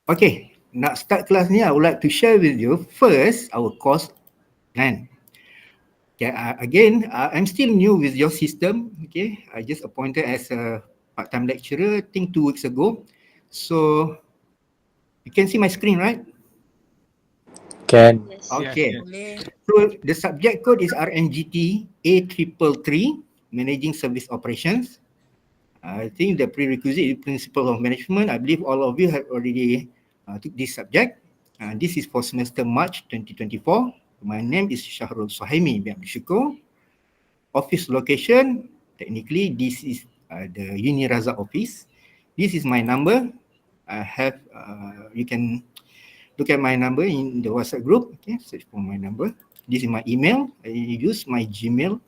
Okay, nak start kelas ni, I would like to share with you first our course plan. Okay, again, I'm still new with your system. Okay, I just appointed as a part-time lecturer, I think 2 weeks ago. So you can see my screen, right? Can. Yes. Okay. Boleh. So the subject code is RMGTA333, Managing Service Operations. I think the prerequisite is Principle of Management. I believe all of you have already took this subject. This is for semester March 2024. My name is Shahrul Suhaimi bin Abdul Syukur. Office location, technically this is the Uni Razak office. This is my number. I have, you can look at my number in the WhatsApp group. Okay, search for my number. This is my email. I use my Gmail.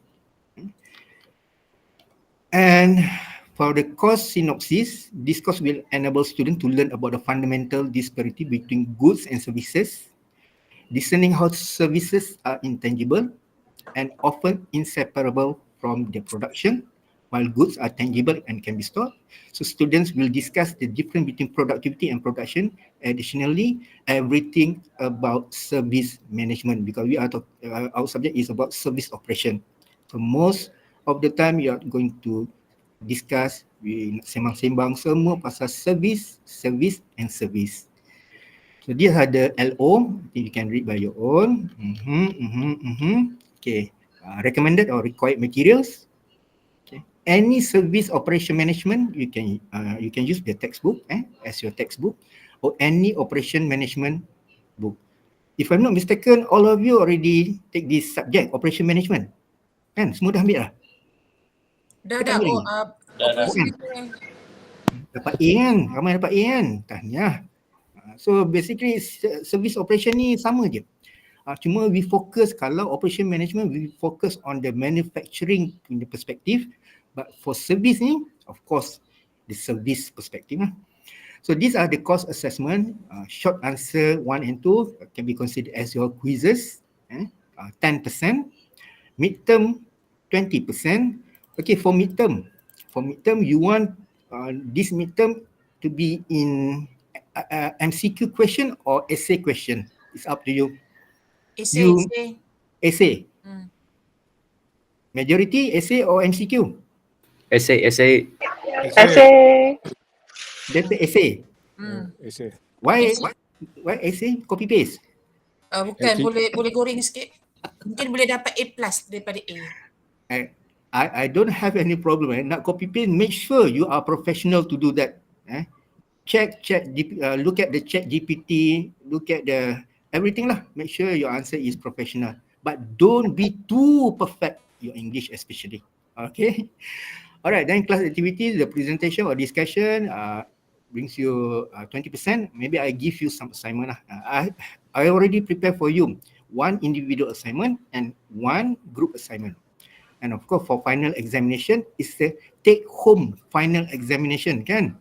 And for the course synopsis, this course will enable students to learn about the fundamental disparity between goods and services, discerning how services are intangible and often inseparable from the production, while goods are tangible and can be stored. So students will discuss the difference between productivity and production. Additionally, everything about service management, because our subject is about service operation. So most of the time you are going to discuss, we sembang-sembang semua pasal service and service. So these are the LO, you can read by your own. Okay, recommended or required materials. Okay. Any service operation management, you can use the textbook as your textbook, or any operation management book. If I'm not mistaken, all of you already take this subject, operation management. Kan? Semua dah ambil lah? Dah. Kita ambil Oh, lagi? operasi Bukan? kita. Dapat A kan? Ramai dapat A kan? Tahniah. So basically service operation ni sama je. Cuma we focus, kalau operation management, we focus on the manufacturing in the perspective, but for service ni, of course, the service perspective lah. So these are the course assessment. Short answer 1 and 2 can be considered as your quizzes, 10%. Midterm, 20%. Okay, for midterm you want this midterm to be in MCQ question or essay question. It's up to you. Essay. Majority essay or MCQ? Essay. That's the essay. Essay. Why essay? Copy paste. Bukan, boleh goreng sikit. Mungkin boleh dapat A+ daripada A. I don't have any problem. Nak copy paste, make sure you are professional to do that. Look at the chat GPT, look at the everything lah. Make sure your answer is professional. But don't be too perfect, your English especially. Okay. Alright, then class activities, the presentation or discussion brings you 20%. Maybe I give you some assignment lah. I already prepared for you 1 individual assignment and 1 group assignment. And of course for final examination, is the take home final examination kan.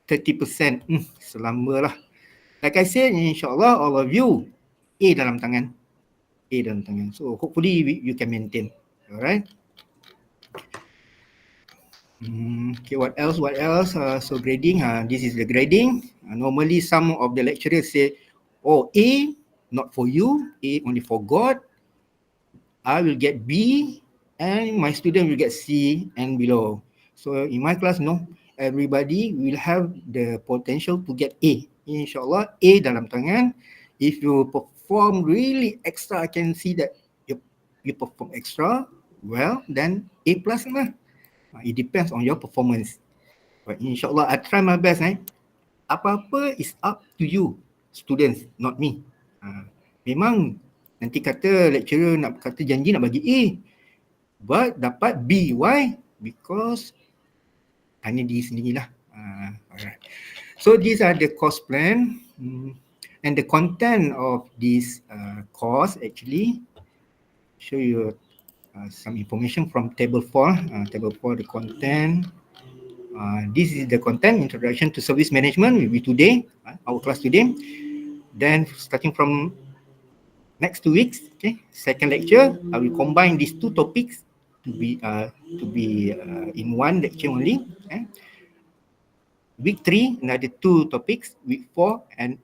30%. Selamba lah. Like I said, insyaAllah all of you A dalam tangan. So hopefully you can maintain. Alright. Okay, what else? So grading, this is the grading. Normally some of the lecturers say, oh, A not for you, A only for God. I will get B and my student will get C and below. So in my class, no, everybody will have the potential to get A. InsyaAllah A dalam tangan. If you perform really extra, I can see that you perform extra, well then A+ lah. It depends on your performance. But insyaAllah I try my best. Apa-apa is up to you students, not me. Memang nanti kata lecturer nak kata janji nak bagi A, but dapat B. Why? Because tanya diri sendirilah. Alright. So these are the course plan and the content of this course actually show you some information from table 4. Table 4, the content. This is the content, introduction to service management will be today, our class today. Then starting from next 2 weeks, okay, second lecture, I will combine these 2 topics to be in 1 lecture only. Week 3, another 2 topics. Week 4 and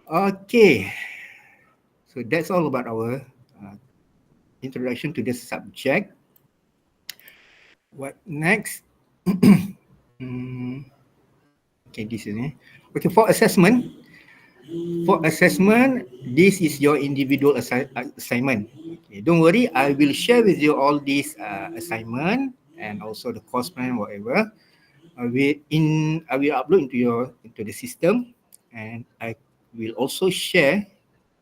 Okay, so that's all about our introduction to the subject. What next? Okay, this is it. Okay, for assessment, this is your individual assignment. Okay, don't worry, I will share with you all these assignment and also the course plan, whatever. I will upload into the system, and I will also share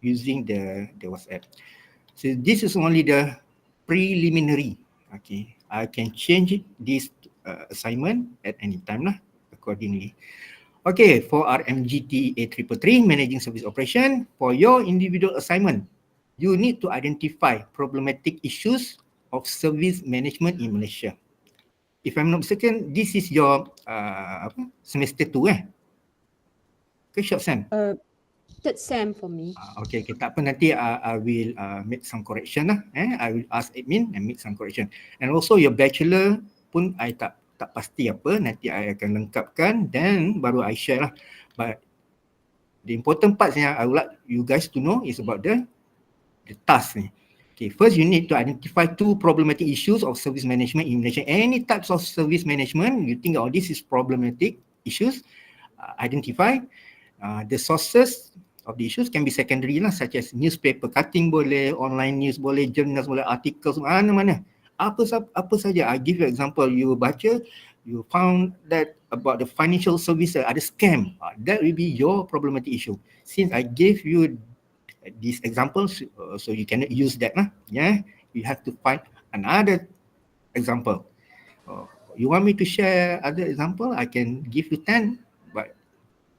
using the WhatsApp. So this is only the preliminary. Okay, I can change this assignment at any time lah accordingly. Okay, for RMGTA333 Managing Service Operation, for your individual assignment, you need to identify problematic issues of service management in Malaysia. If I'm not mistaken, this is your semester 2 ke short sem? Third sem for me. Okay, tak apa, nanti I will make some correction lah. I will ask admin and make some correction. And also your bachelor pun I tak pasti apa, nanti I akan lengkapkan dan baru I share lah. But the important part yang I would like you guys to know is about the task ni. Okay, first you need to identify 2 problematic issues of service management in Malaysia. Any types of service management, you think, oh, this is problematic issues, identify. The sources of the issues can be secondary lah, such as newspaper cutting boleh, online news boleh, journals boleh, articles, mana-mana. Apa saja. I give you example, you baca, you found that about the financial service ada scam. That will be your problematic issue. Since I gave you these examples, so you cannot use that lah. Yeah, you have to find another example. You want me to share other example? I can give you 10, but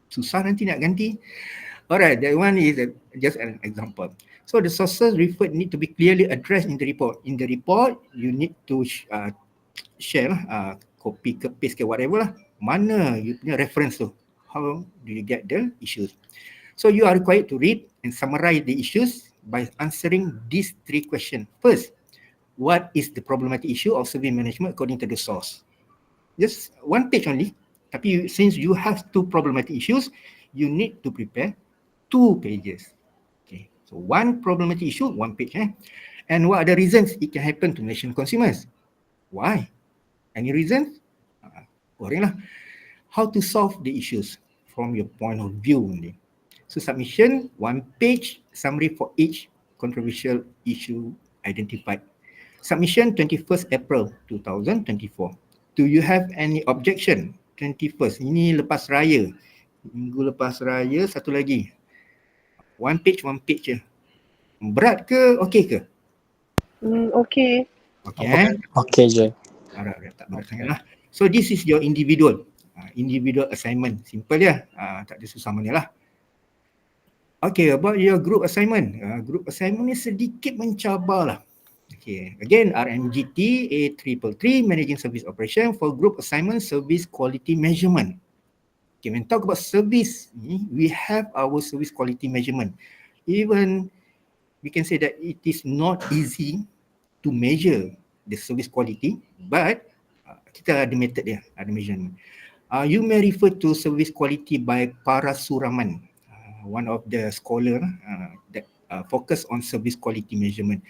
susah nanti nak ganti. Alright, that one is just an example. So the sources referred need to be clearly addressed in the report. In the report, you need to share lah, copy ke paste ke whatever lah. Mana you punya reference tu? How do you get the issues? So you are required to read and summarize the issues by answering these 3 questions. First, what is the problematic issue of service management according to the source? Just 1 page only. Tapi since you have 2 problematic issues, you need to prepare 2 pages. Okay, so 1 problematic issue, 1 page. And what are the reasons it can happen to national consumers? Why? Any reasons? Boring lah. How to solve the issues from your point of view only. So submission, 1 page summary for each controversial issue identified. Submission 21st April 2024. Do you have any objection? 21st, ini lepas raya. Minggu lepas raya, satu lagi. 1 page je. Berat ke, okey ke? Okay. Okay. Okay je. Alright, tak berat sangat lah. So this is your individual assignment. Simple ya, tak ada susah mana lah. Okay, about your group assignment. Group assignment ni sedikit mencabar lah. Okay, again, RMGTA333 Managing Service Operation for group assignment service quality measurement. Okay, when talk about service, we have our service quality measurement. Even we can say that it is not easy to measure the service quality, but kita ada method dia, ada measurement. You may refer to service quality by Parasuraman, one of the scholar that focus on service quality measurement.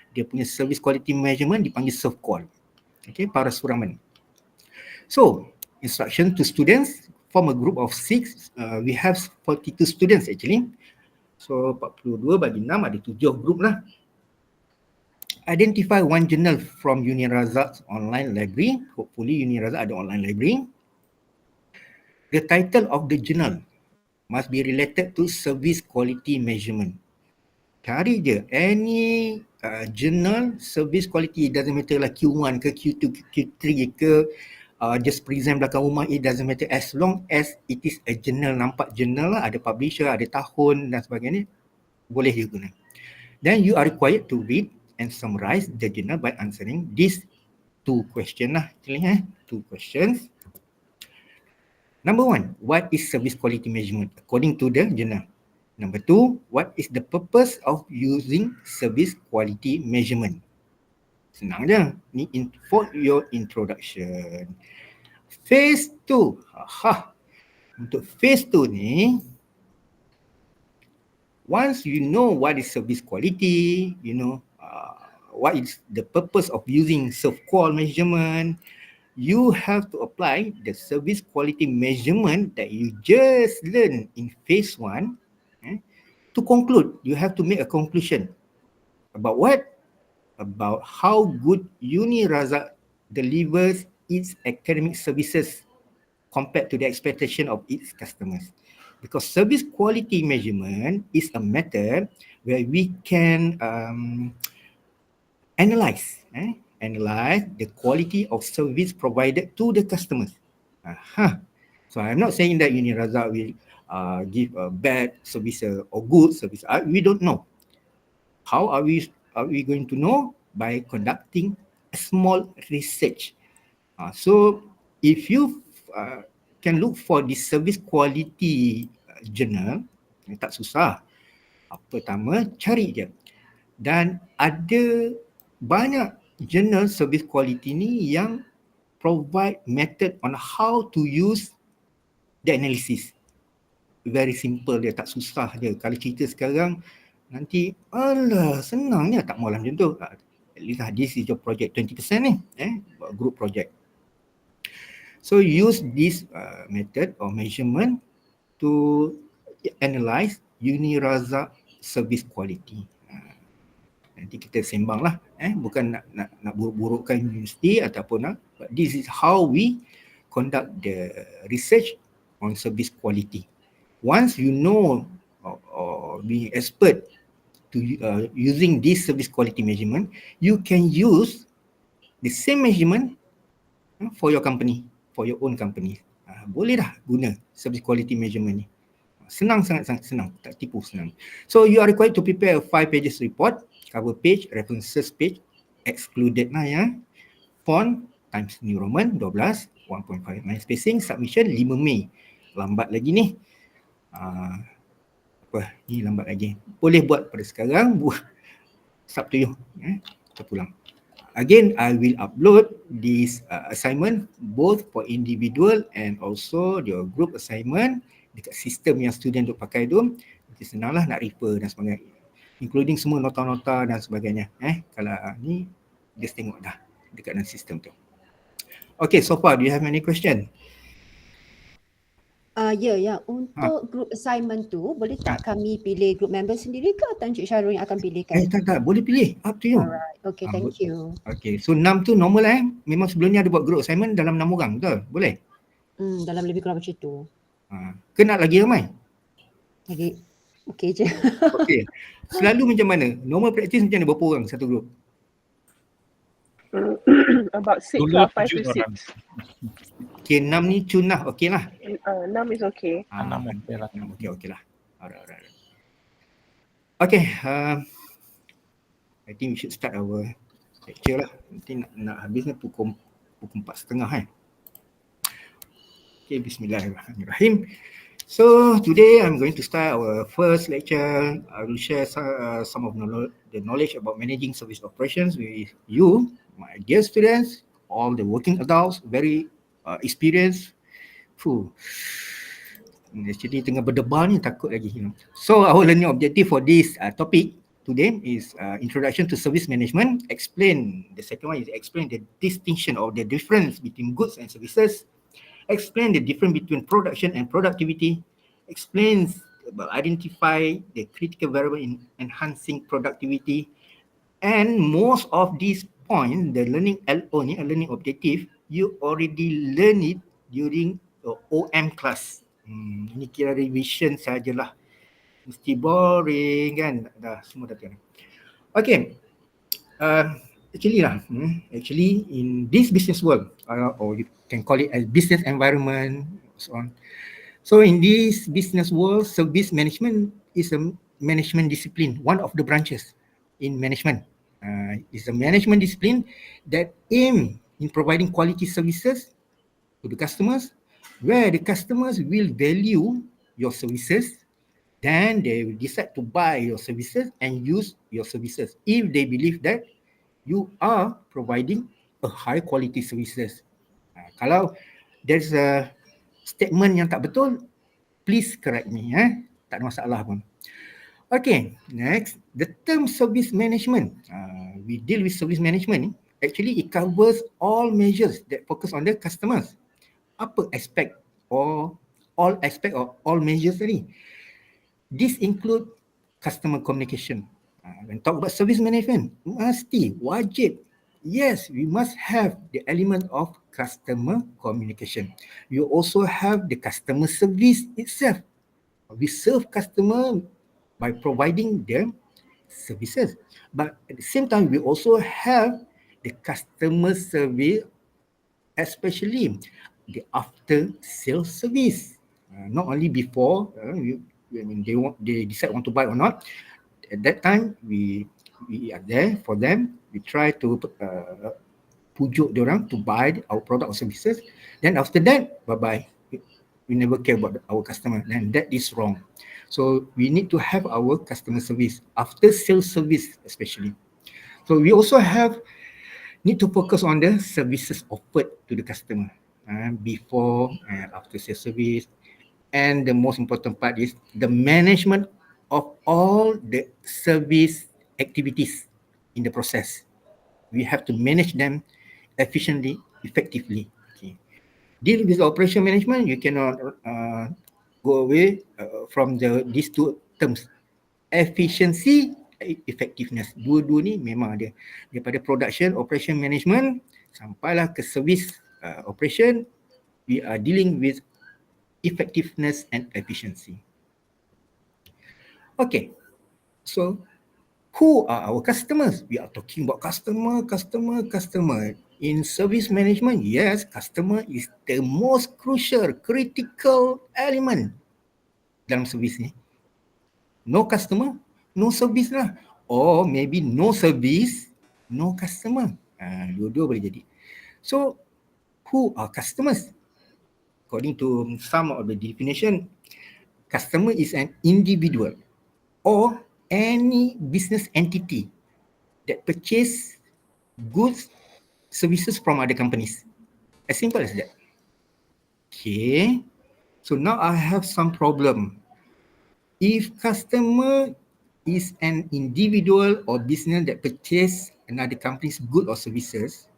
Dia punya service quality measurement dipanggil ServQual. Okay, Parasuraman. So, instruction to students, form a group of 6. We have 42 students actually. So 42 bagi 6 ada 7 group lah. Identify 1 journal from Unirazak's online library. Hopefully Unirazak ada online library. The title of the journal must be related to service quality measurement. Cari je any journal service quality, it doesn't matter lah Q1 ke Q2 ke Q3 ke just present belakang rumah, it doesn't matter as long as it is a journal, nampak journal lah, ada publisher, ada tahun dan sebagainya, boleh diguna. Then you are required to read and summarize the journal by answering these 2 questions lah. Actually, 2 questions. Number 1, what is service quality measurement according to the journal? Number 2, what is the purpose of using service quality measurement? Senang je. Ni for your introduction. Phase 2. Untuk phase 2 ni, once you know what is service quality, you know what is the purpose of using self-qual measurement, you have to apply the service quality measurement that you just learned in phase 1. To conclude, you have to make a conclusion about what? About how good Uni Razak delivers its academic services compared to the expectation of its customers. Because service quality measurement is a method where we can analyze the quality of service provided to the customers. So I'm not saying that Uni Razak will give a bad service or good service. We don't know. How are we going to know? By conducting a small research. So if you can look for the service quality journal, tak susah. Pertama, cari je. Dan ada banyak jurnal service quality ni yang provide method on how to use the analysis. Very simple dia, tak susah dia. Kalau cerita sekarang, nanti, alah senangnya, tak maulah macam tu. At least this is your project 20% ni, group project. So use this method or measurement to analyze Uni Razak service quality. Nanti kita sembang lah, bukan nak buruk-burukkan universiti ataupun but this is how we conduct the research on service quality. Once you know or being expert to using this service quality measurement, you can use the same measurement for your company, for your own company. Boleh dah guna service quality measurement ni. Senang, sangat senang, tak tipu, senang. So you are required to prepare a 5 pages report, cover page, references page, excluded lah ya. Font times New Roman 12, 1.5 line spacing, submission 5 Mei. Lambat lagi ni. Ni lambat lagi. Boleh buat pada sekarang, up to you. Kita pulang. Again, I will upload this assignment both for individual and also your group assignment dekat sistem yang student duk pakai tu. Nanti senanglah nak refer dan sebagainya. Including semua nota-nota dan sebagainya. Kalau ni, just tengok dah dekat dalam sistem tu. Okay, so far, do you have any question? Untuk group assignment tu, boleh tak kami pilih group member sendiri ke atau Encik Syarul yang akan pilihkan? Tak, boleh pilih. Up to you. Alright, okay, thank you. Okay, so 6 tu normal Memang sebelumnya ada buat group assignment dalam 6 orang, betul? Boleh? Dalam lebih kurang macam tu. Kena lagi ramai? Lagi, okay je. Okay. Selalu macam mana? Normal practice macam mana? Berapa orang satu group? About 6 or 5 to 6. Okay, 6 ni cun lah. Okay lah. 6 is okay. 6 okay lah. Okay lah. Alright. Okay. I think we should start our lecture lah. Nanti nak habisnya pukul 4:30 Okay, bismillahirrahmanirrahim. So today I'm going to start our first lecture. I will share some of the knowledge about managing service operations with you, my dear students, all the working adults, very experienced. Actually tengah berdebar ni takut lagi. So our learning objective for this topic today is introduction to service management. The second one is explain the distinction or the difference between goods and services. Explain the difference between production and productivity. Explains about identify the critical variable in enhancing productivity. And most of these points, the learning LO ni, a learning objective, you already learn it during the OM class. Ini kira revision sajalah. Mesti boring kan? Dah semua dah tahu. Okay. Actually in this business world, or you can call it as business environment, so on. So in this business world, service management is a management discipline, one of the branches in management. It's a management discipline that aim in providing quality services to the customers, where the customers will value your services, then they will decide to buy your services and use your services if they believe that you are providing a high quality services. Kalau there's statement yang tak betul, please correct me. Tak ada masalah pun. Okay, next, the term service management. We deal with service management. Actually, it covers all measures that focus on the customers. Apa aspect or all aspect of all measures tadi? This include customer communication. When talk about service management, mesti, wajib. Yes, we must have the element of customer communication. You also have the customer service itself. We serve customer by providing them services. But at the same time, we also have the customer service, especially the after sales service. Not only before, when they decide want to buy or not. At that time, we are there for them. We try to pujuk diorang to buy our product or services. Then after that, bye-bye. We never care about our customer, and that is wrong. So we need to have our customer service, after sales service especially. So we also need to focus on the services offered to the customer before and after sales service. And the most important part is the management of all the service activities in the process. We have to manage them efficiently, effectively. Okay. Deal with operation management, you cannot go away from these two terms. Efficiency, effectiveness. Dua-dua ni memang ada. Daripada production, operation management, sampailah ke service operation, we are dealing with effectiveness and efficiency. Okay, so who are our customers? We are talking about customer. In service management, yes, customer is the most crucial, critical element dalam service ni. No customer, no service lah. Or maybe no service, no customer. Dua-dua boleh jadi. So, who are customers? According to some of the definition, customer is an individual or any business entity that purchase goods, services from other companies. As simple as that. Okay. So now I have some problem. If customer is an individual or business that purchase another company's goods or services,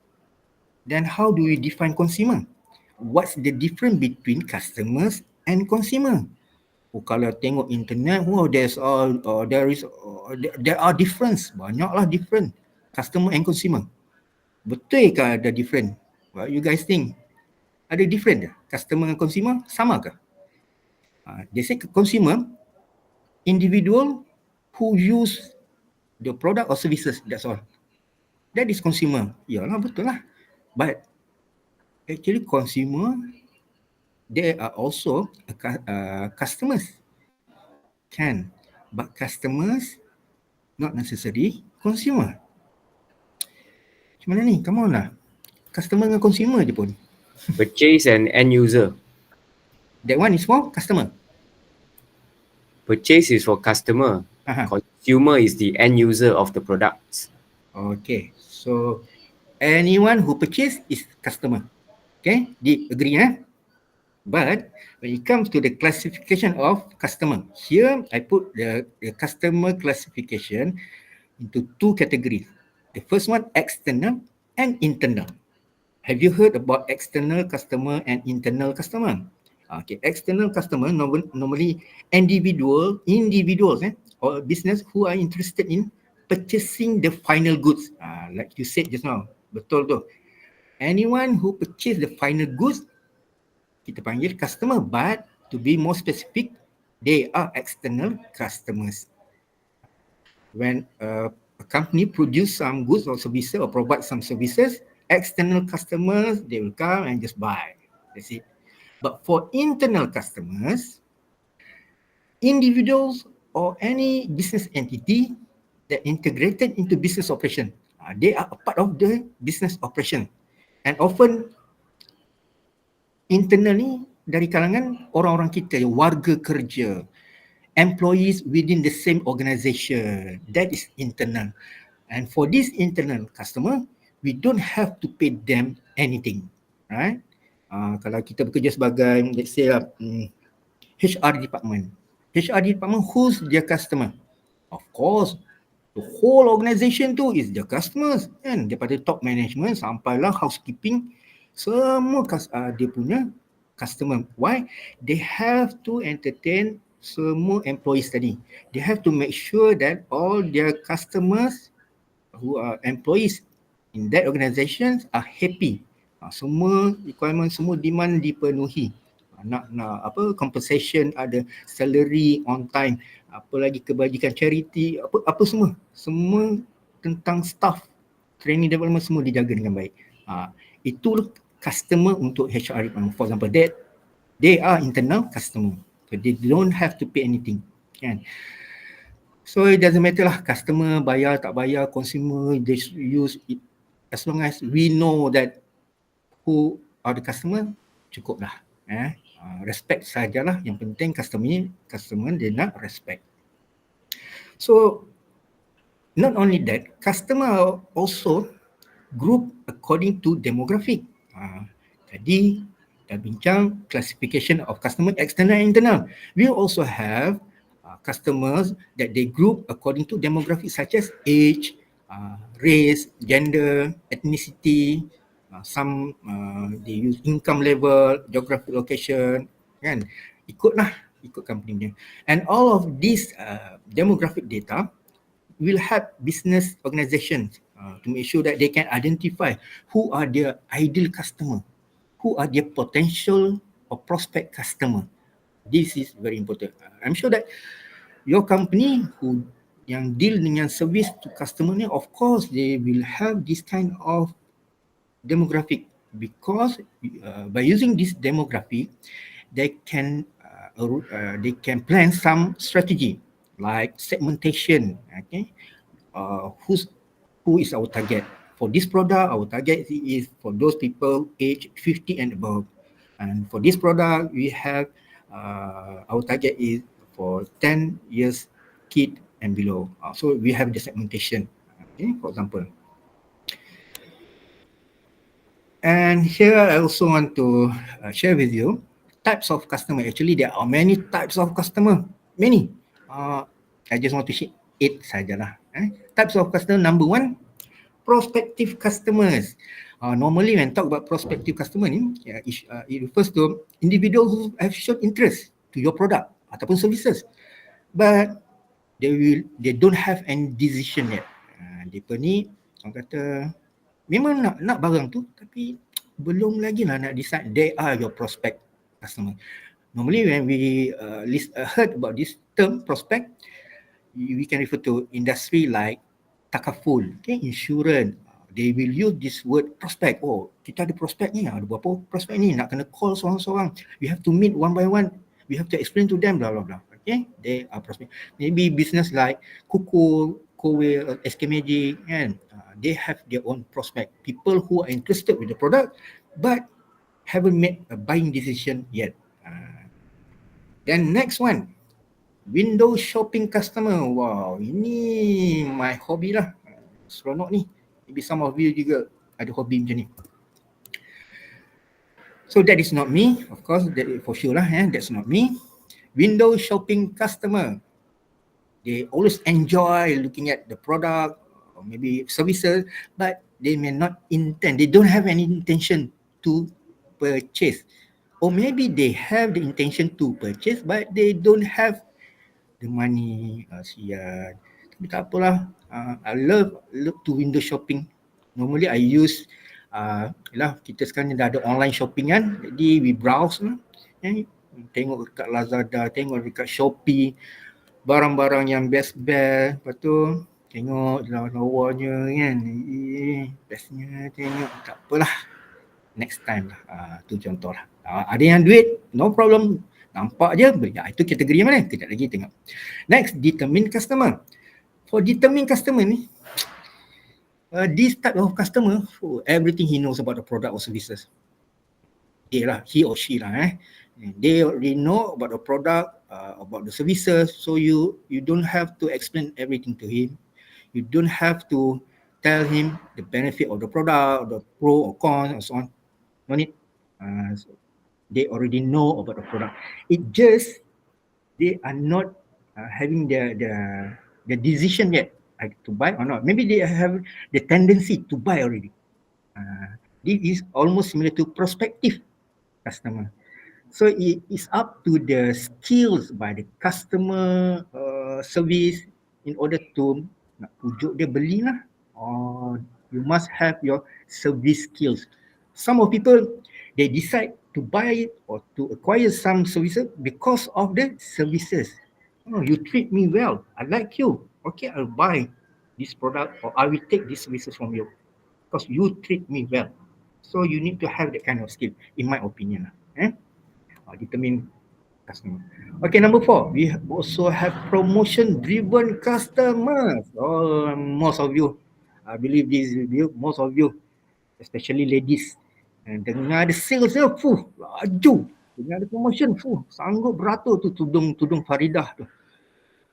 then how do we define consumer? What's the difference between customers and consumer? Kalau tengok internet, there are difference, banyaklah different customer and consumer. Betul ke ada different? What you guys think? Ada different ke? Customer and consumer sama ke? They say consumer, individual who use the product or services, that's all. That is consumer. Yalah, betul lah. But actually consumer, they are also customers. Can, but customers not necessarily consumer. Macam mana ni? Come on lah. Customer dengan consumer je pun. Purchase and end user. That one is for customer. Purchase is for customer. Consumer is the end user of the products. Okay. So anyone who purchase is customer. Okay? Agree, But when it comes to the classification of customer, here I put the customer classification into two categories. The first one, external and internal. Have you heard about external customer and internal customer? Okay, external customer normally individuals or business who are interested in purchasing the final goods. Like you said just now, betul tu. Anyone who purchase the final goods, kita panggil customer, but to be more specific, they are external customers. When a company produce some goods or services or provide some services, external customers, they will come and just buy. That's it. But for internal customers, individuals or any business entity that integrated into business operation, they are a part of the business operation. And often internally dari kalangan orang-orang kita, warga kerja, employees within the same organization. That is internal. And for this internal customer, we don't have to pay them anything, right? Kalau kita bekerja sebagai, let's say HR department. HR department, who's their customer? Of course, the whole organisation tu is their customers, kan? Daripada top management sampailah housekeeping, semua dia punya customer. Why? They have to entertain semua employees tadi. They have to make sure that all their customers who are employees in that organisation are happy. Semua requirement, semua demand dipenuhi. Nak apa, compensation ada, salary on time, apa lagi kebajikan charity, apa semua tentang staff training development semua dijaga dengan baik. Itu customer untuk HR department. For example, that they are internal customer, so they don't have to pay anything, kan? So it doesn't matter lah customer bayar tak bayar, consumer they use it, as long as we know that who are the customer, cukup lah. Respect sajalah, yang penting customer dia nak respect. So not only that, customer also group according to demographic. Tadi dah bincang classification of customer external and internal. We also have customers that they group according to demographic such as age, race, gender, ethnicity, some they use income level, geographic location, kan? Ikut company dia. And all of these demographic data will help business organizations to make sure that they can identify who are their ideal customer, who are their potential or prospect customer. This is very important. I'm sure that your company who yang deal dengan service to customer ni, of course they will have this kind of demographic, because by using this demographic they can plan some strategy like segmentation. Okay, who is our target for this product? Our target is for those people age 50 and above, and for this product we have our target is for 10 years kid and below. So we have the segmentation, okay, for example. And here I also want to share with you types of customer. Actually, there are many types of customer. Many. I just want to share 8 sajalah. Types of customer. Number 1, prospective customers. Normally when talk about prospective customer ni, it refers to individual who have shown interest to your product ataupun services, but they don't have any decision yet. Mereka ni orang kata memang nak barang tu tapi belum lagi lah nak decide. They are your prospect customer. Normally when we heard about this term prospect, we can refer to industry like takaful, okay, insurance. They will use this word prospect. Oh, kita ada prospect ni, ada berapa prospect ni, nak kena call seorang-seorang. We have to meet one by one. We have to explain to them, blah blah blah. Okay, they are prospect. Maybe business like Kuku, Kowe, SK Magic, and they have their own prospect. People who are interested with the product but haven't made a buying decision yet. Then next one, window shopping customer. Wow, ini my hobby lah. Seronok ni. Maybe some of you juga ada hobi macam ni. So that is not me, of course, that is for sure lah. That's not me. Window shopping customer. They always enjoy looking at the product or maybe services, but they may not intend. They don't have any intention to purchase. Or maybe they have the intention to purchase, but they don't have the money. Sian. Tapi tak apalah. I love to window shopping. Normally I use kita sekarang dah ada online shopping kan. Jadi we browse lah. Tengok dekat Lazada, tengok dekat Shopee, barang-barang yang best-best. Lepas tu tengok lawa-lawanya kan. Bestnya tengok. Tak apalah. Next time lah. Tu contoh lah. Ada yang duit, no problem. Nampak je beli. Itu kategori mana? Kejap lagi tengok. Next, determine customer. For determine customer ni, this type of customer, everything he knows about the product or services. He or she lah. They already know about the product, about the services, so you don't have to explain everything to him. You don't have to tell him the benefit of the product, the pro or con and so on. No need. So they already know about the product. It just they are not having the decision yet to buy or not. Maybe they have the tendency to buy already. This is almost similar to prospective customer. So it is up to the skills by the customer service in order to nak pujuk dia belilah. Or you must have your service skills. Some of people, they decide to buy it or to acquire some services because of the services. Oh, you treat me well. I like you. Okay, I'll buy this product or I will take these services from you because you treat me well. So you need to have that kind of skill, in my opinion. Determine customer. Okay, number 4, we also have promotion-driven customers. Most of you, I believe this video, most of you, especially ladies, dengar ada sales dia, laju. Dengar ada promotion, sanggup beratur tu tudung Faridah tu.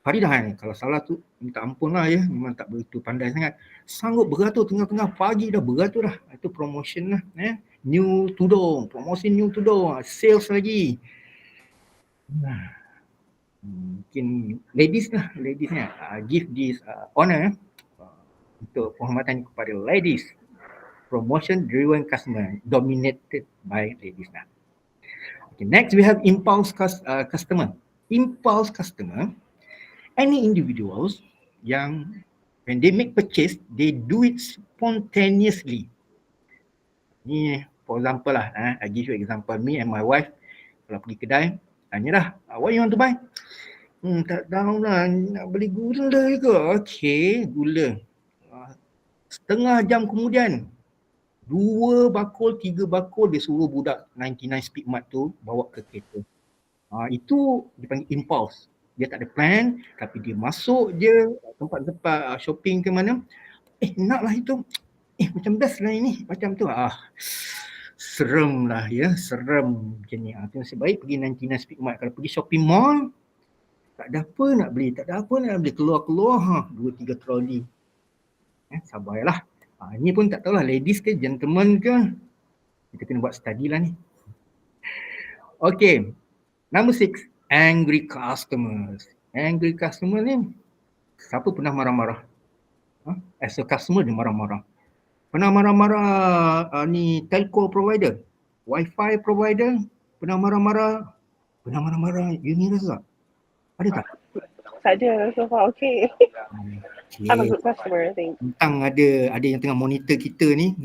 Faridah kan, kalau salah tu minta ampun lah ya, memang tak begitu pandai sangat. Sanggup beratur tengah-tengah pagi dah beratur dah. Itu promotion lah. New tudung, promosi new tudung, sales lagi. Mungkin ladies lah, give this honor untuk penghormatan kepada ladies. Promotion driven customer dominated by ladies lah. Okay, next we have impulse customer. Impulse customer, any individuals yang when they make purchase, they do it spontaneously. Ni for example lah, I give you example, me and my wife kalau pergi kedai, tanya dah, what you want to buy? Tak tahu lah, nak beli gula ke? Okay, gula. Setengah jam kemudian, 2 bakul, 3 bakul dia suruh budak 99 Speedmart tu bawa ke kereta. Itu dipanggil impulse. Dia tak ada plan, tapi dia masuk je tempat-tempat shopping ke mana. Naklah itu. Macam best lah ini. Macam tu. Serem lah ya. Serem macam ni. Itu nasib baik pergi 99 Speedmart. Kalau pergi shopping mall, tak ada apa nak beli. Tak ada apa nak beli. Keluar-keluar 2-3 troli. Sabarlah. Ni pun tak tahulah ladies ke gentleman ke. Kita kena buat study lah ni. Okay. Number 6. Angry customers. Angry customer ni, siapa pernah marah-marah? As a customer dia marah-marah. Pernah marah-marah ni telco provider, wifi provider, pernah marah-marah Universal. Ada tak? Tak ada, so far okay. I'm a good customer, I think. Tentang ada yang tengah monitor kita ni,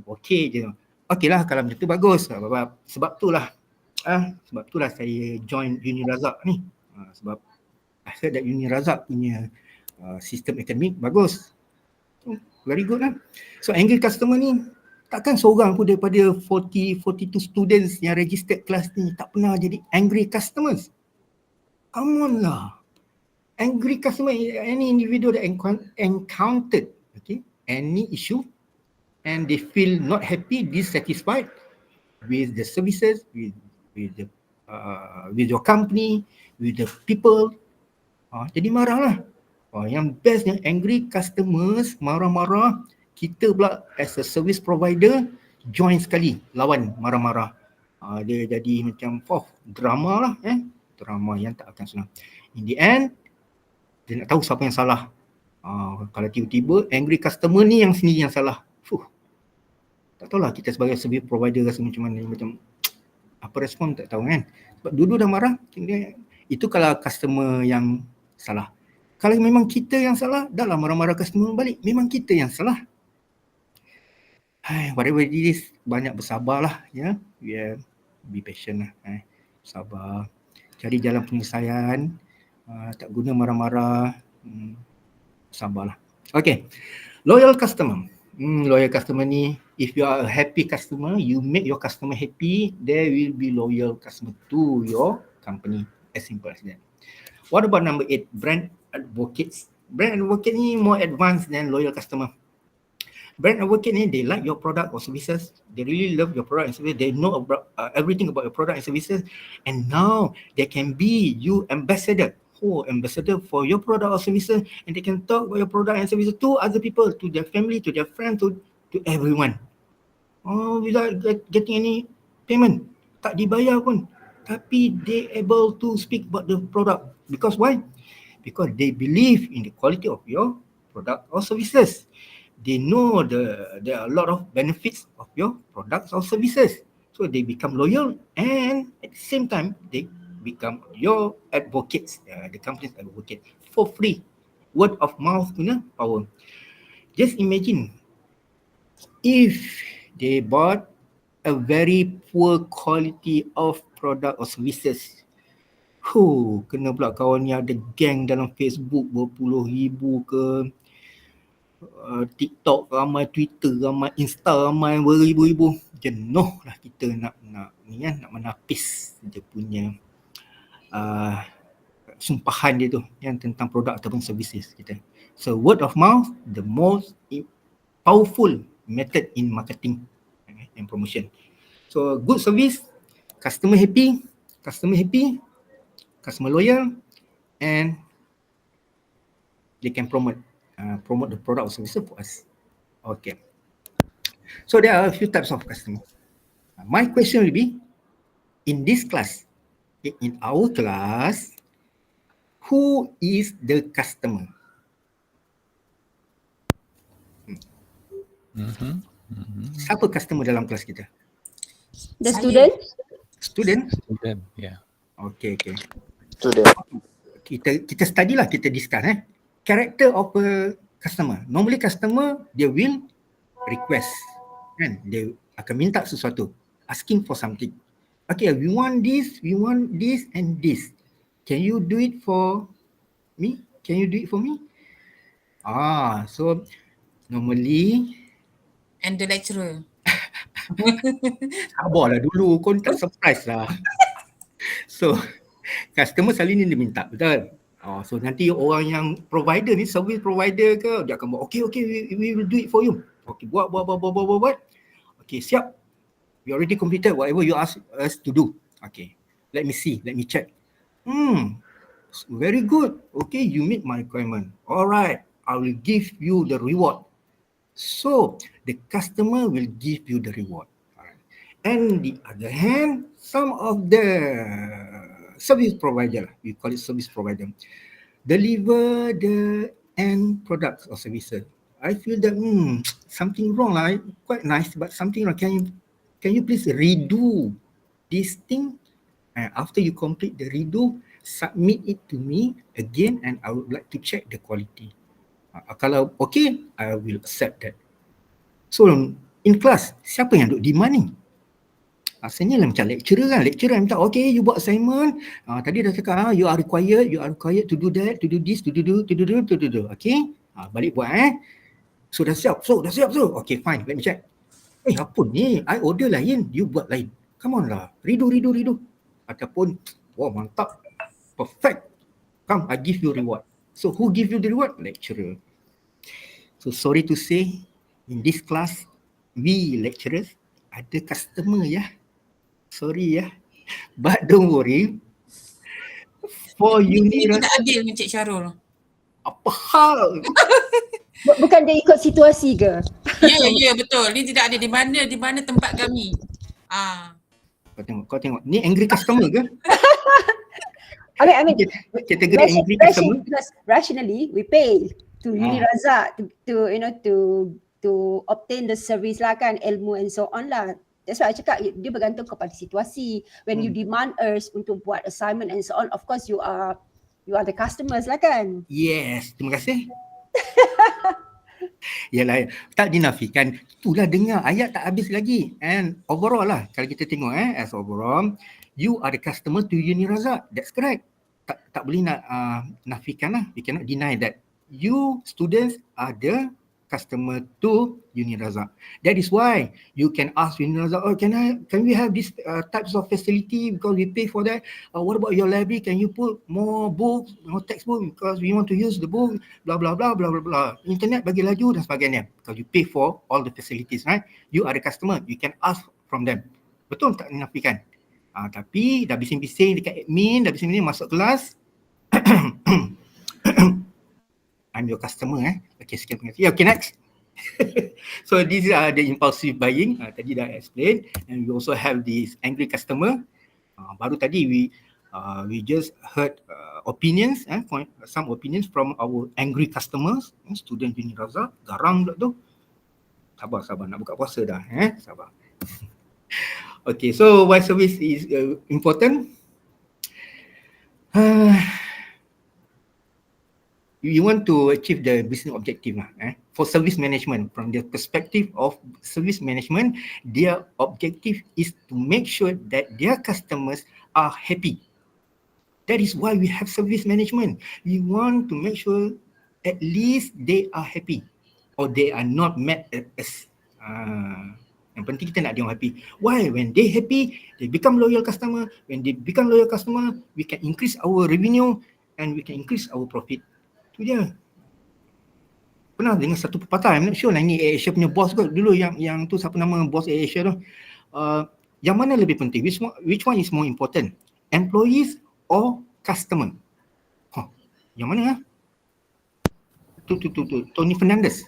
okay je. Okay lah kalau macam tu bagus. Sebab tu lah saya join Uni Razak ni. Sebab I heard that Uni Razak punya sistem akademik bagus. Very good lah. So angry customer ni takkan seorang pun daripada 42 students yang registered kelas ni tak pernah jadi angry customers. Come on lah. Angry customer, any individual that encountered any issue and they feel not happy, dissatisfied with the services, with your company, with the people, jadi marah lah. Yang bestnya angry customers marah-marah, kita pula as a service provider join sekali lawan marah-marah. Dia jadi macam drama lah, drama yang tak akan senang. In the end, dia nak tahu siapa yang salah. Kalau tiba-tiba angry customer ni yang sendiri yang salah, tak tahulah kita sebagai service provider rasa macam mana, macam apa respon tak tahu kan. Sebab dulu dah marah, itu kalau customer yang salah. Kalau memang kita yang salah, dah lah marah-marah customer balik, memang kita yang salah. Whatever it is, banyak bersabarlah ya. Be patient lah. Sabar. Cari jalan penyelesaian. Tak guna marah-marah. Sabarlah. Okay. Loyal customer. Loyal customer ni, if you are a happy customer, you make your customer happy, there will be loyal customer to your company. As simple as that. What about number 8? Brand advocates. Brand advocate ni more advanced than loyal customer. Brand advocate ni, they like your product or services. They really love your product and services. They know about everything about your product and services. And now they can be you ambassador. Ambassador for your product or services, and they can talk about your product and services to other people, to their family, to their friends, to everyone. without getting any payment. Tak dibayar pun. Tapi they able to speak about the product. Because why? Because they believe in the quality of your product or services. They know there are a lot of benefits of your products or services. So they become loyal, and at the same time, they become your advocates, the company's advocate for free. Word of mouth punya power. Just imagine if they bought a very poor quality of product or services. Kena pula kawan ni ada geng dalam Facebook berpuluh ribu ke, TikTok ramai, Twitter ramai, Insta ramai beribu-ribu. Jenuh lah kita nak ni kan, nak menapis dia punya sumpahan dia tu yang tentang produk ataupun services kita. So word of mouth, the most powerful method in marketing and promotion. So good service, customer happy, customer loyal, and they can promote the product or services for us. Okay. So there are a few types of customers. My question will be, in this class, in our class, who is the customer? Siapa customer dalam kelas kita? The Saya. student? Student? Student, yeah. Okay. Student. Kita study lah, kita discuss character of a customer. Normally customer, they will request, kan? Dia akan minta sesuatu, asking for something. Okay, we want this and this. Can you do it for me? So normally, And the lecturer. sabarlah dulu, kau tak surprise lah. So, customer selalu ni dia minta, betul? So nanti orang yang provider ni, service provider ke, dia akan buat, okay, we will do it for you. Okay, buat. Okay, siap. We already completed whatever you ask us to do. Okay, let me see, let me check. Very good. Okay, you meet my requirement. Alright, I will give you the reward. So, the customer will give you the reward. And the other hand, some of the service provider, we call it service provider, deliver the end products or services. I feel that something wrong lah, quite nice, but something wrong. Can you please redo this thing? And after you complete the redo, submit it to me again, and I would like to check the quality. Kalau okay, I will accept that. So in class, siapa yang duk demand ni? Asalnya lah macam lecturer kan. Lecturer yang minta, okay, you buat assignment. Tadi dah cakap, you are required to do that, to do this, to do. Okay, balik buat So dah siap. Okay, fine, let me check. Apa ni? I order lain, you buat lain. Come on lah, redo. Ataupun, wow, mantap, perfect. Come, I give you reward. So who give you the reward? Lecturer. So sorry to say, in this class, we lecturers ada customer ya. Sorry ya. But don't worry. For Ini Unira, tidak adil dengan Cik Syarul. apa hal? Bukan dia ikut situasi ke? Ya, betul. Ini tidak adil. Di mana tempat kami? Kau tengok. Ni angry customer ke? I mean, Kategori angry customer. because rationally we pay to Uni Razak to obtain the service lah kan, ilmu and so on lah. That's why I cakap dia bergantung kepada situasi. When you demand us untuk buat assignment and so on, of course you are the customers lah kan. Yes, terima kasih. Yalah, tak dinafikan. Itulah dengar ayat tak habis lagi. And overall lah, kalau kita tengok as overall, you are the customer to Uni Razak. That's correct. Tak boleh nak nafikan lah. You cannot deny that. You students are the customer to Uni Razak. That is why you can ask Uni Razak, can we have these types of facility because we pay for that? What about your library? Can you put more books, more textbook because we want to use the book, blah blah blah blah blah blah. Internet bagi laju dan sebagainya. Because you pay for all the facilities, right? You are the customer. You can ask from them. Betul tak dinafikan? Tapi dah bising-bising dekat admin, dah bising-bising masuk kelas. I'm your customer Okay, sekian. Okay, next. So these are the impulsive buying. Tadi dah explain. And we also have this angry customer. Baru tadi we just heard opinions, some opinions from our angry customers. Student Bini Raza, garang pula tu. Sabar, nak buka puasa dah. Sabar. Okay, so why service is important? You want to achieve the business objective lah. For service management, from the perspective of service management, their objective is to make sure that their customers are happy. That is why we have service management. We want to make sure at least they are happy or they are not mad at us. Yang penting kita nak dia orang happy. Why? When they happy, they become loyal customer. When they become loyal customer, we can increase our revenue and we can increase our profit. Itu dia. Pernah dengar satu pepatah, I'm not sure lah ini AirAsia punya boss kot dulu, yang tu siapa nama bos AirAsia tu. Yang mana lebih penting? Which one is more important? Employees or customer? Yang mana? Tu Tony Fernandez.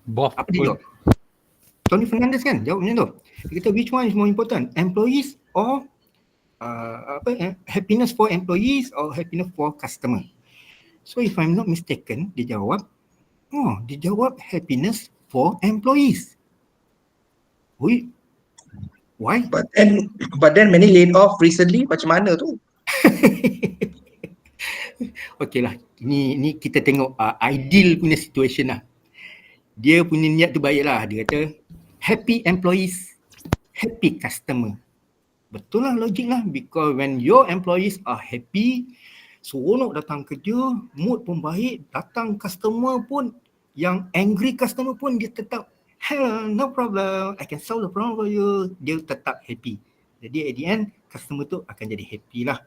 Both. Apa dia jawab? Tony Fernandez kan jawabnya tu. Dia kata which one is more important? Employees or happiness for employees or happiness for customer? So if I'm not mistaken, dia jawab happiness for employees. Why? But then many laid off recently, macam mana tu? Okay lah, ni kita tengok ideal punya situation lah. Dia punya niat tu baik lah. Dia kata happy employees, happy customer. Betul lah, logik lah. Because when your employees are happy, seronok datang kerja, mood pun baik, datang customer pun, yang angry customer pun dia tetap, hello, no problem, I can solve the problem for you. Dia tetap happy. Jadi at the end, customer tu akan jadi happy lah.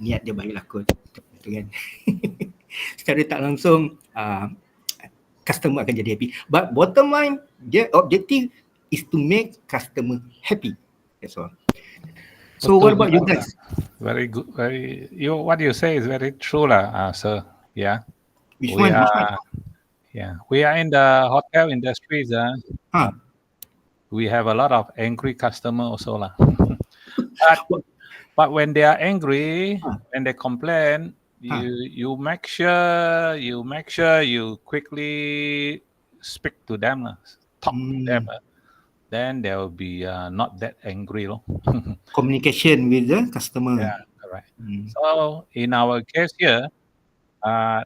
Niat dia baik lah kot. Betul kan? Secara tak langsung, customer akan jadi happy. But bottom line, their objective is to make customer happy. That's all. So what about you guys? Very good. What you say is very true lah, sir. Yeah. Which one? Yeah, we are in the hotel industries. We have a lot of angry customer also lah. But when they are angry, when they complain, you make sure you quickly speak to them, talk to them. Then they will be not that angry. Communication with the customer. Yeah, correct. So in our case here,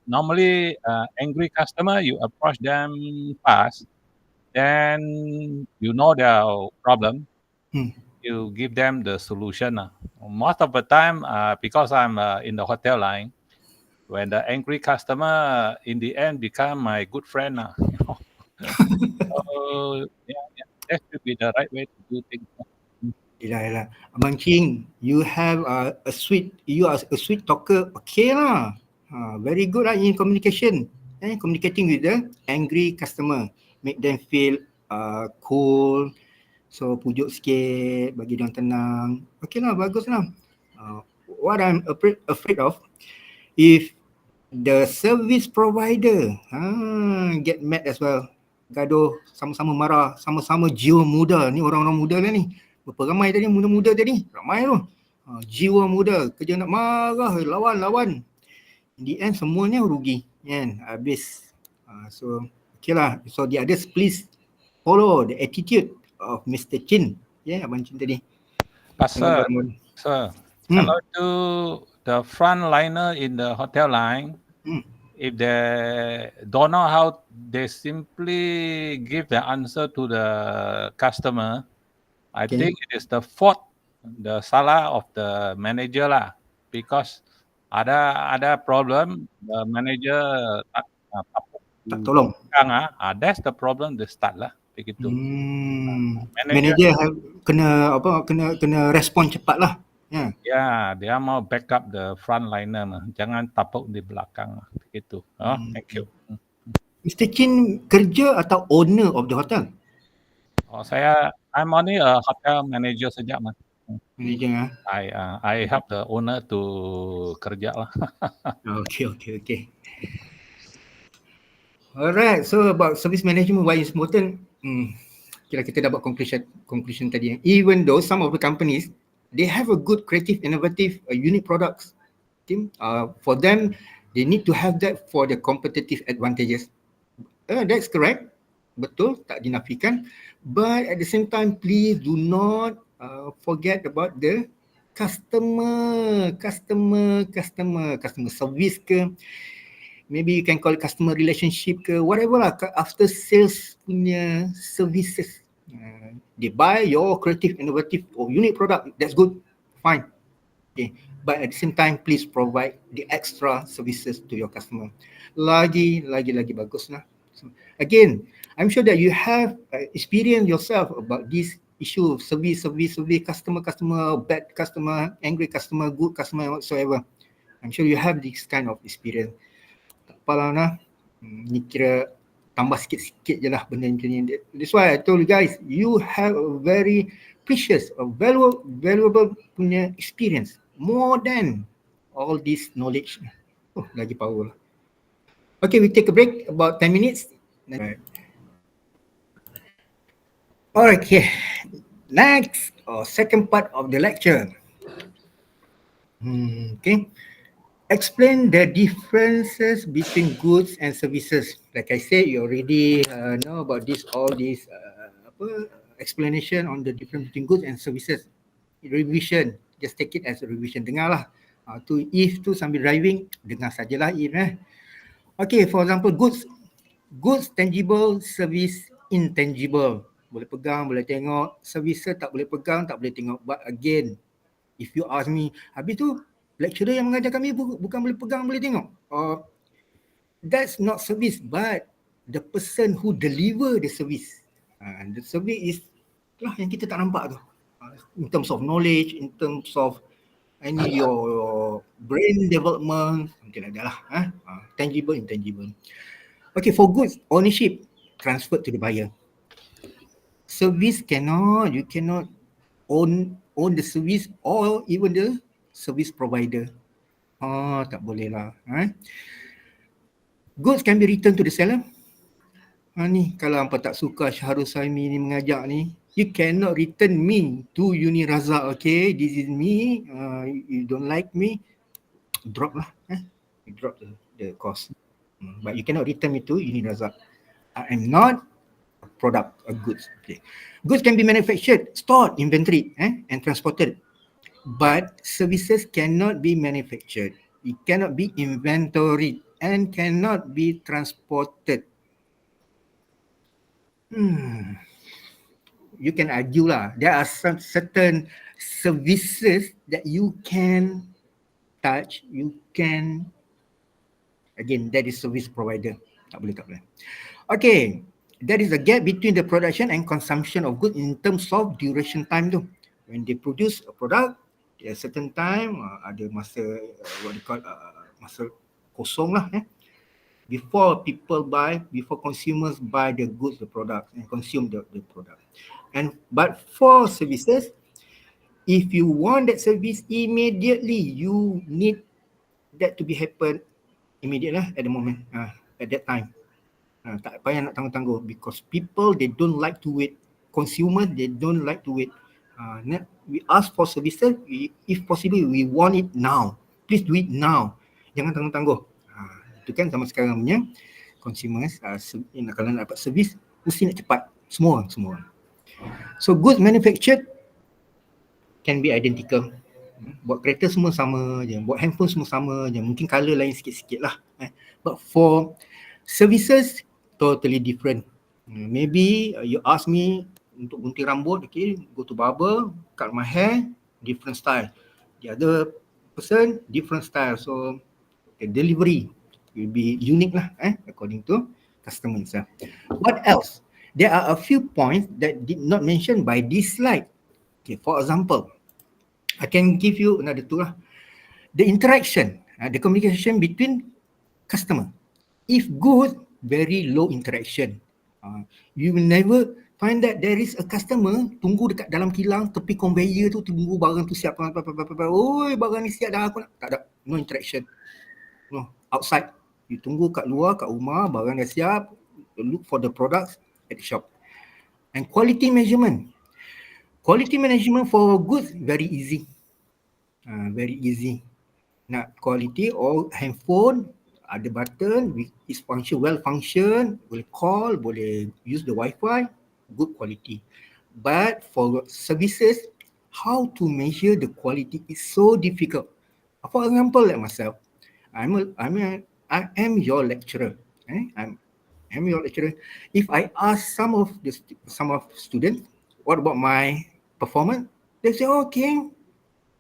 normally angry customer, you approach them fast, then you know their problem, you give them the solution. Most of the time, because I'm in the hotel line, when the angry customer in the end become my good friend. So that should be the right way to do things. Yelah. Abang Ching, you have you are a sweet talker. Okay lah. Very good lah in communication. Communicating with the angry customer. Make them feel cool. So pujuk sikit, bagi dia tenang. Okay lah, bagus lah. What I'm afraid of, if the service provider get mad as well, gaduh, sama-sama marah, sama-sama jiwa muda. Ni orang-orang muda lah ni. Berapa ramai tadi muda-muda tadi? Ramai tu. Jiwa muda, kerja nak marah, lawan. In the end semuanya rugi kan, habis. So okay lah. So the others please follow the attitude of Mr. Chin. Abang Chin tadi. Sir, kalau to the frontliner in the hotel line, if they don't know how, they simply give the answer to the customer. I think it is the fault, the salah of the manager lah, because ada problem, the manager tak tolong. That's the problem the start lah, begitu. Manager kena respon cepat lah. Ya, dia mau backup the frontliner lah. Jangan tapuk di belakang lah, begitu. Thank you. Mr. Chin kerja atau owner of the hotel? I'm only a hotel manager saja mas. Manager I help the owner to kerja lah. Okay. Alright, so about service management, why is important? Kira kita dapat conclusion tadi. Even though some of the companies, they have a good creative, innovative, unique products. Okay? For them, they need to have that for the competitive advantages. That's correct. Betul, tak dinafikan. But at the same time, please do not forget about the customer service ke, maybe you can call it customer relationship ke, whatever lah, after sales punya services. They buy your creative, innovative or unique product, that's good, fine. Okay. But at the same time, please provide the extra services to your customer. Lagi bagus lah. So, again, I'm sure that you have experience yourself about this issue of service, customer, bad customer, angry customer, good customer, whatsoever. I'm sure you have this kind of experience. Tak apalah nah. Ni kira tambah sikit-sikit je lah benda macam ni. That's why I told you guys, you have a very precious, a valuable punya experience. More than all this knowledge. Oh, lagi power lah. Okay, we take a break about 10 minutes. Alright, okay. Next, second part of the lecture. Okay. Explain the differences between goods and services. Like I said, you already know about all this explanation on the difference between goods and services. Revision, just take it as a revision. Dengarlah. If tu sambil driving, dengar sajalah if. Okay, for example, goods tangible, service intangible. Boleh pegang, boleh tengok. Services tak boleh pegang, tak boleh tengok. But again, if you ask me, habis tu lecturer yang mengajar kami bukan boleh pegang, boleh tengok. That's not service, but the person who deliver the service. The service is lah yang kita tak nampak tu. In terms of knowledge, in terms of your brain development, something like that lah. Tangible, intangible. Okay, for goods, ownership transferred to the buyer. Service you cannot own the service or even the service provider. Tak boleh lah. Goods can be returned to the seller. Ni kalau hampa tak suka Syahrul Saimi ni mengajak ni, you cannot return me to Uni Razak, okay? This is me. You don't like me, drop lah. You drop the cost. But you cannot return me to Uni Razak. I am not a product, a goods. Okay. Goods can be manufactured, stored, inventory, and transported. But services cannot be manufactured. It cannot be inventoried and cannot be transported. You can argue lah. There are some certain services that you can touch, you can, again, that is service provider. Tak boleh. Okay, there is a gap between the production and consumption of goods in terms of duration time tu. When they produce a product, at a certain time, ada masa, what they call, masa kosong lah. Before consumers buy the goods, the product, and consume the product. But for services, if you want that service immediately, you need that to be happen immediately at the moment, at that time. Tak payah nak tangguh-tangguh, because people, they don't like to wait. Consumers, they don't like to wait. We ask for services, if possible, we want it now. Please do it now. Jangan tangguh-tangguh. Itu kan sama sekarang punya consumers, kalau nak dapat servis, mesti nak cepat. Semua. So goods manufactured can be identical. Buat kereta semua sama je, buat handphone semua sama je, mungkin colour lain sikit-sikit lah. But for services, totally different. Maybe you ask me untuk gunting rambut, okay, go to barber, cut my hair, different style. The other person, different style. So the delivery will be unique lah, according to customer itself. What else? There are a few points that did not mentioned by this slide. Okay, for example, I can give you another two lah. The interaction, the communication between customer. If good, very low interaction. You will never find that there is a customer tunggu dekat dalam kilang tepi conveyor tu, tunggu barang tu siap. Oi, barang ni siap dah, aku nak. Tak ada, no interaction. No, outside You tunggu kat luar, kat rumah, barang dah siap, look for the products at the shop. And quality measurement. Quality management for goods, very easy. Very easy. Nak quality or handphone, ada button, is function, well function, boleh call, boleh use the Wi-Fi, good quality. But for services, how to measure the quality is so difficult. For example, like myself, I am your lecturer. I'm your lecturer. If I ask some of students, what about my performance? They say, okay,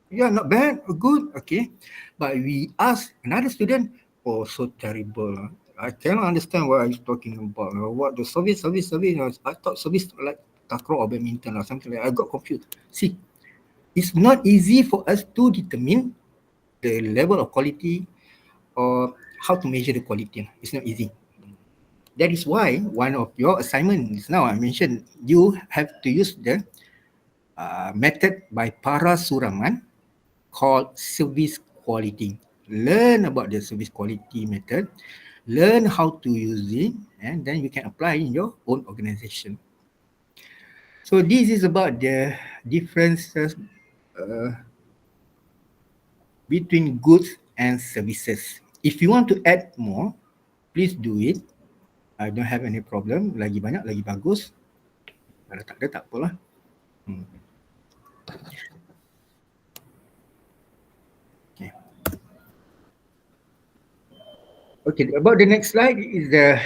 yeah, not bad, good, okay. But we ask another student, oh, so terrible. I cannot understand what are you talking about. What the service. I thought service like takraw or badminton or something like that. I got confused. See, it's not easy for us to determine the level of quality or how to measure the quality. It's not easy. That is why one of your assignments now I mentioned, you have to use the method by Para Suraman called service quality. Learn about the service quality method, learn how to use it, and then you can apply in your own organization. So this is about the differences between goods and services. If you want to add more, please do it. I don't have any problem. Lagi banyak, lagi bagus. Kalau tak ada, tak apalah. Okay, about the next slide is the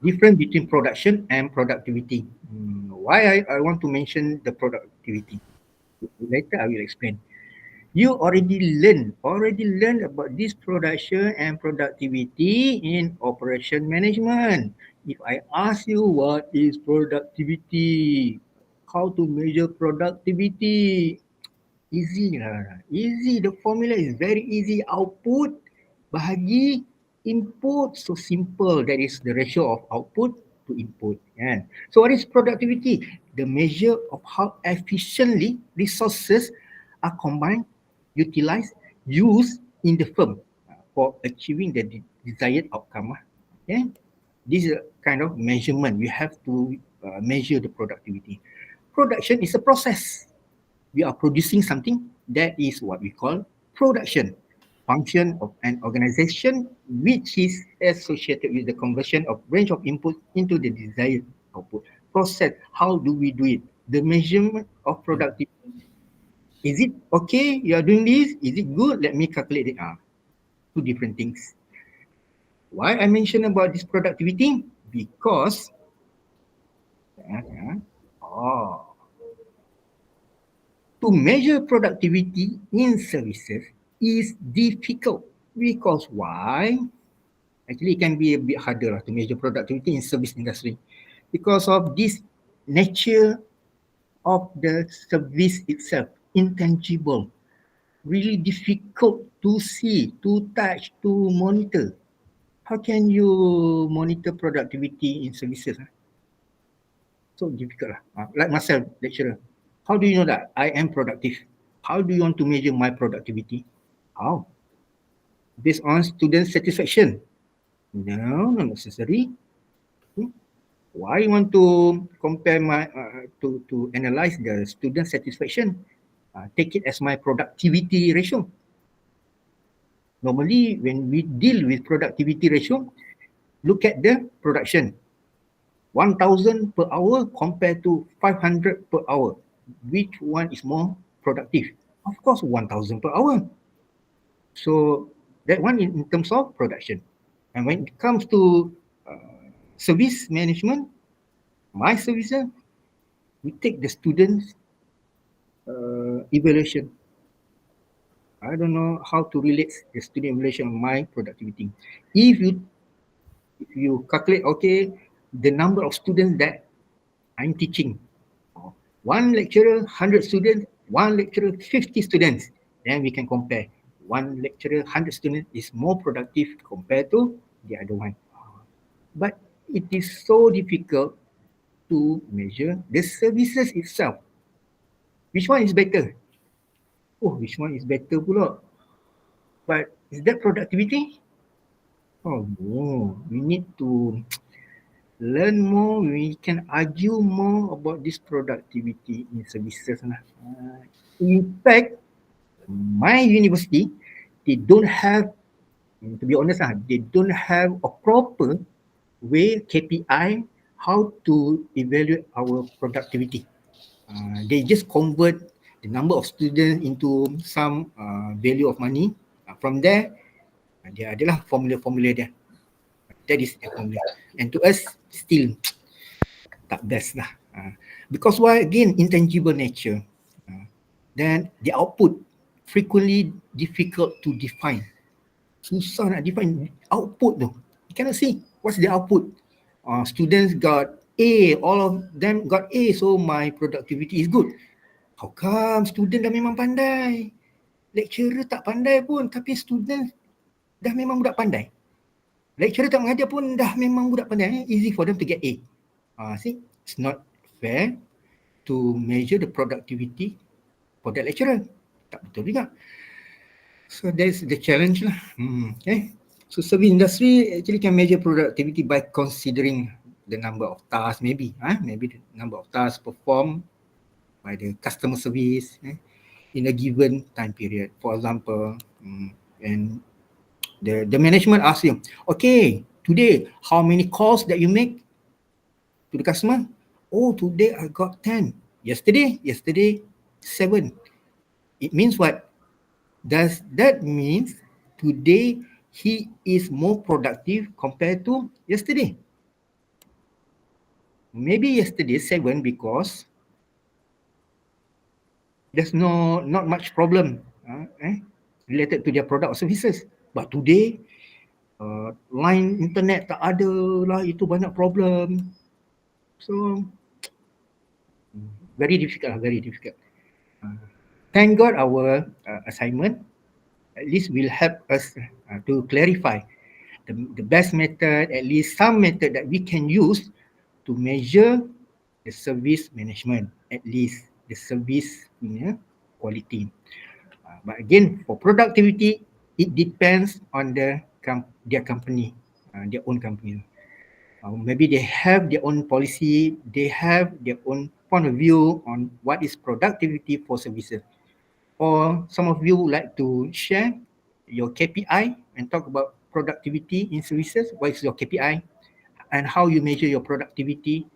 difference between production and productivity. Why I want to mention the productivity? Later I will explain. You already learned about this production and productivity in operation management. If I ask you what is productivity, how to measure productivity, easy lah. Easy, the formula is very easy. Output bahagi input, so simple. That is the ratio of output to input. Yeah. So what is productivity? The measure of how efficiently resources are combined, utilized, used in the firm for achieving the desired outcome. Okay? This is a kind of measurement. We have to measure the productivity. Production is a process. We are producing something, that is what we call production. Function of an organization which is associated with the conversion of range of input into the desired output. Process, how do we do it? The measurement of productivity. Is it okay? You are doing this? Is it good? Let me calculate it. Two different things. Why I mention about this productivity? Because to measure productivity in services is difficult. Because why? Actually, it can be a bit harder to measure productivity in service industry because of this nature of the service itself, intangible, really difficult to see, to touch, to monitor. How can you monitor productivity in services? So difficult. Like myself, lecturer. How do you know that I am productive? How do you want to measure my productivity? How? Based on student satisfaction? No, not necessary. Why you want to compare my to analyze the student satisfaction? Take it as my productivity ratio. Normally, when we deal with productivity ratio, look at the production. 1,000 per hour compared to 500 per hour. Which one is more productive? Of course, 1,000 per hour. So that one in terms of production. And when it comes to service management, my services, we take the students' evaluation. I don't know how to relate the student evaluation of my productivity. If you calculate, okay, the number of students that I'm teaching, one lecturer, 100 students, one lecturer, 50 students, then we can compare. One lecturer, 100 students is more productive compared to the other one. But it is so difficult to measure the services itself. Which one is better? Oh, which one is better pula? But is that productivity? Oh no, we need to learn more. We can argue more about this productivity in services. In fact, my university, they don't have, to be honest, they don't have a proper way KPI how to evaluate our productivity. They just convert the number of students into some value of money. From there, dia adalah formula-formula dia. That is the formula. And to us, still tak best lah. Because why? Again, intangible nature. Then the output frequently difficult to define. Susah nak define output tu. You cannot see what's the output. Students got A, all of them got A, so my productivity is good. How come student dah memang pandai? Lecturer tak pandai pun, tapi student dah memang budak pandai. Lecturer tak mengajar pun dah memang budak pandai. Easy for them to get A. See, it's not fair to measure the productivity for that lecturer. Tak betul juga. So that's the challenge lah. Okay. So service industry actually can measure productivity by considering the number of tasks, maybe the number of tasks performed by the customer service in a given time period. For example, and the management asks you, okay, today how many calls that you make to the customer? Oh, today I got 10. Yesterday 7. It means what? Does that mean today he is more productive compared to yesterday? Maybe yesterday 7 because there's not much problem related to their product or services. But today, line internet tak ada lah, itu banyak problem. So, very difficult. Thank God our assignment at least will help us to clarify the best method, at least some method that we can use to measure the service management, at least the service quality. But again, for productivity, it depends on their company, their own company. Maybe they have their own policy, they have their own point of view on what is productivity for services. Or some of you would like to share your KPI and talk about productivity in services. What is your KPI and how you measure your productivity?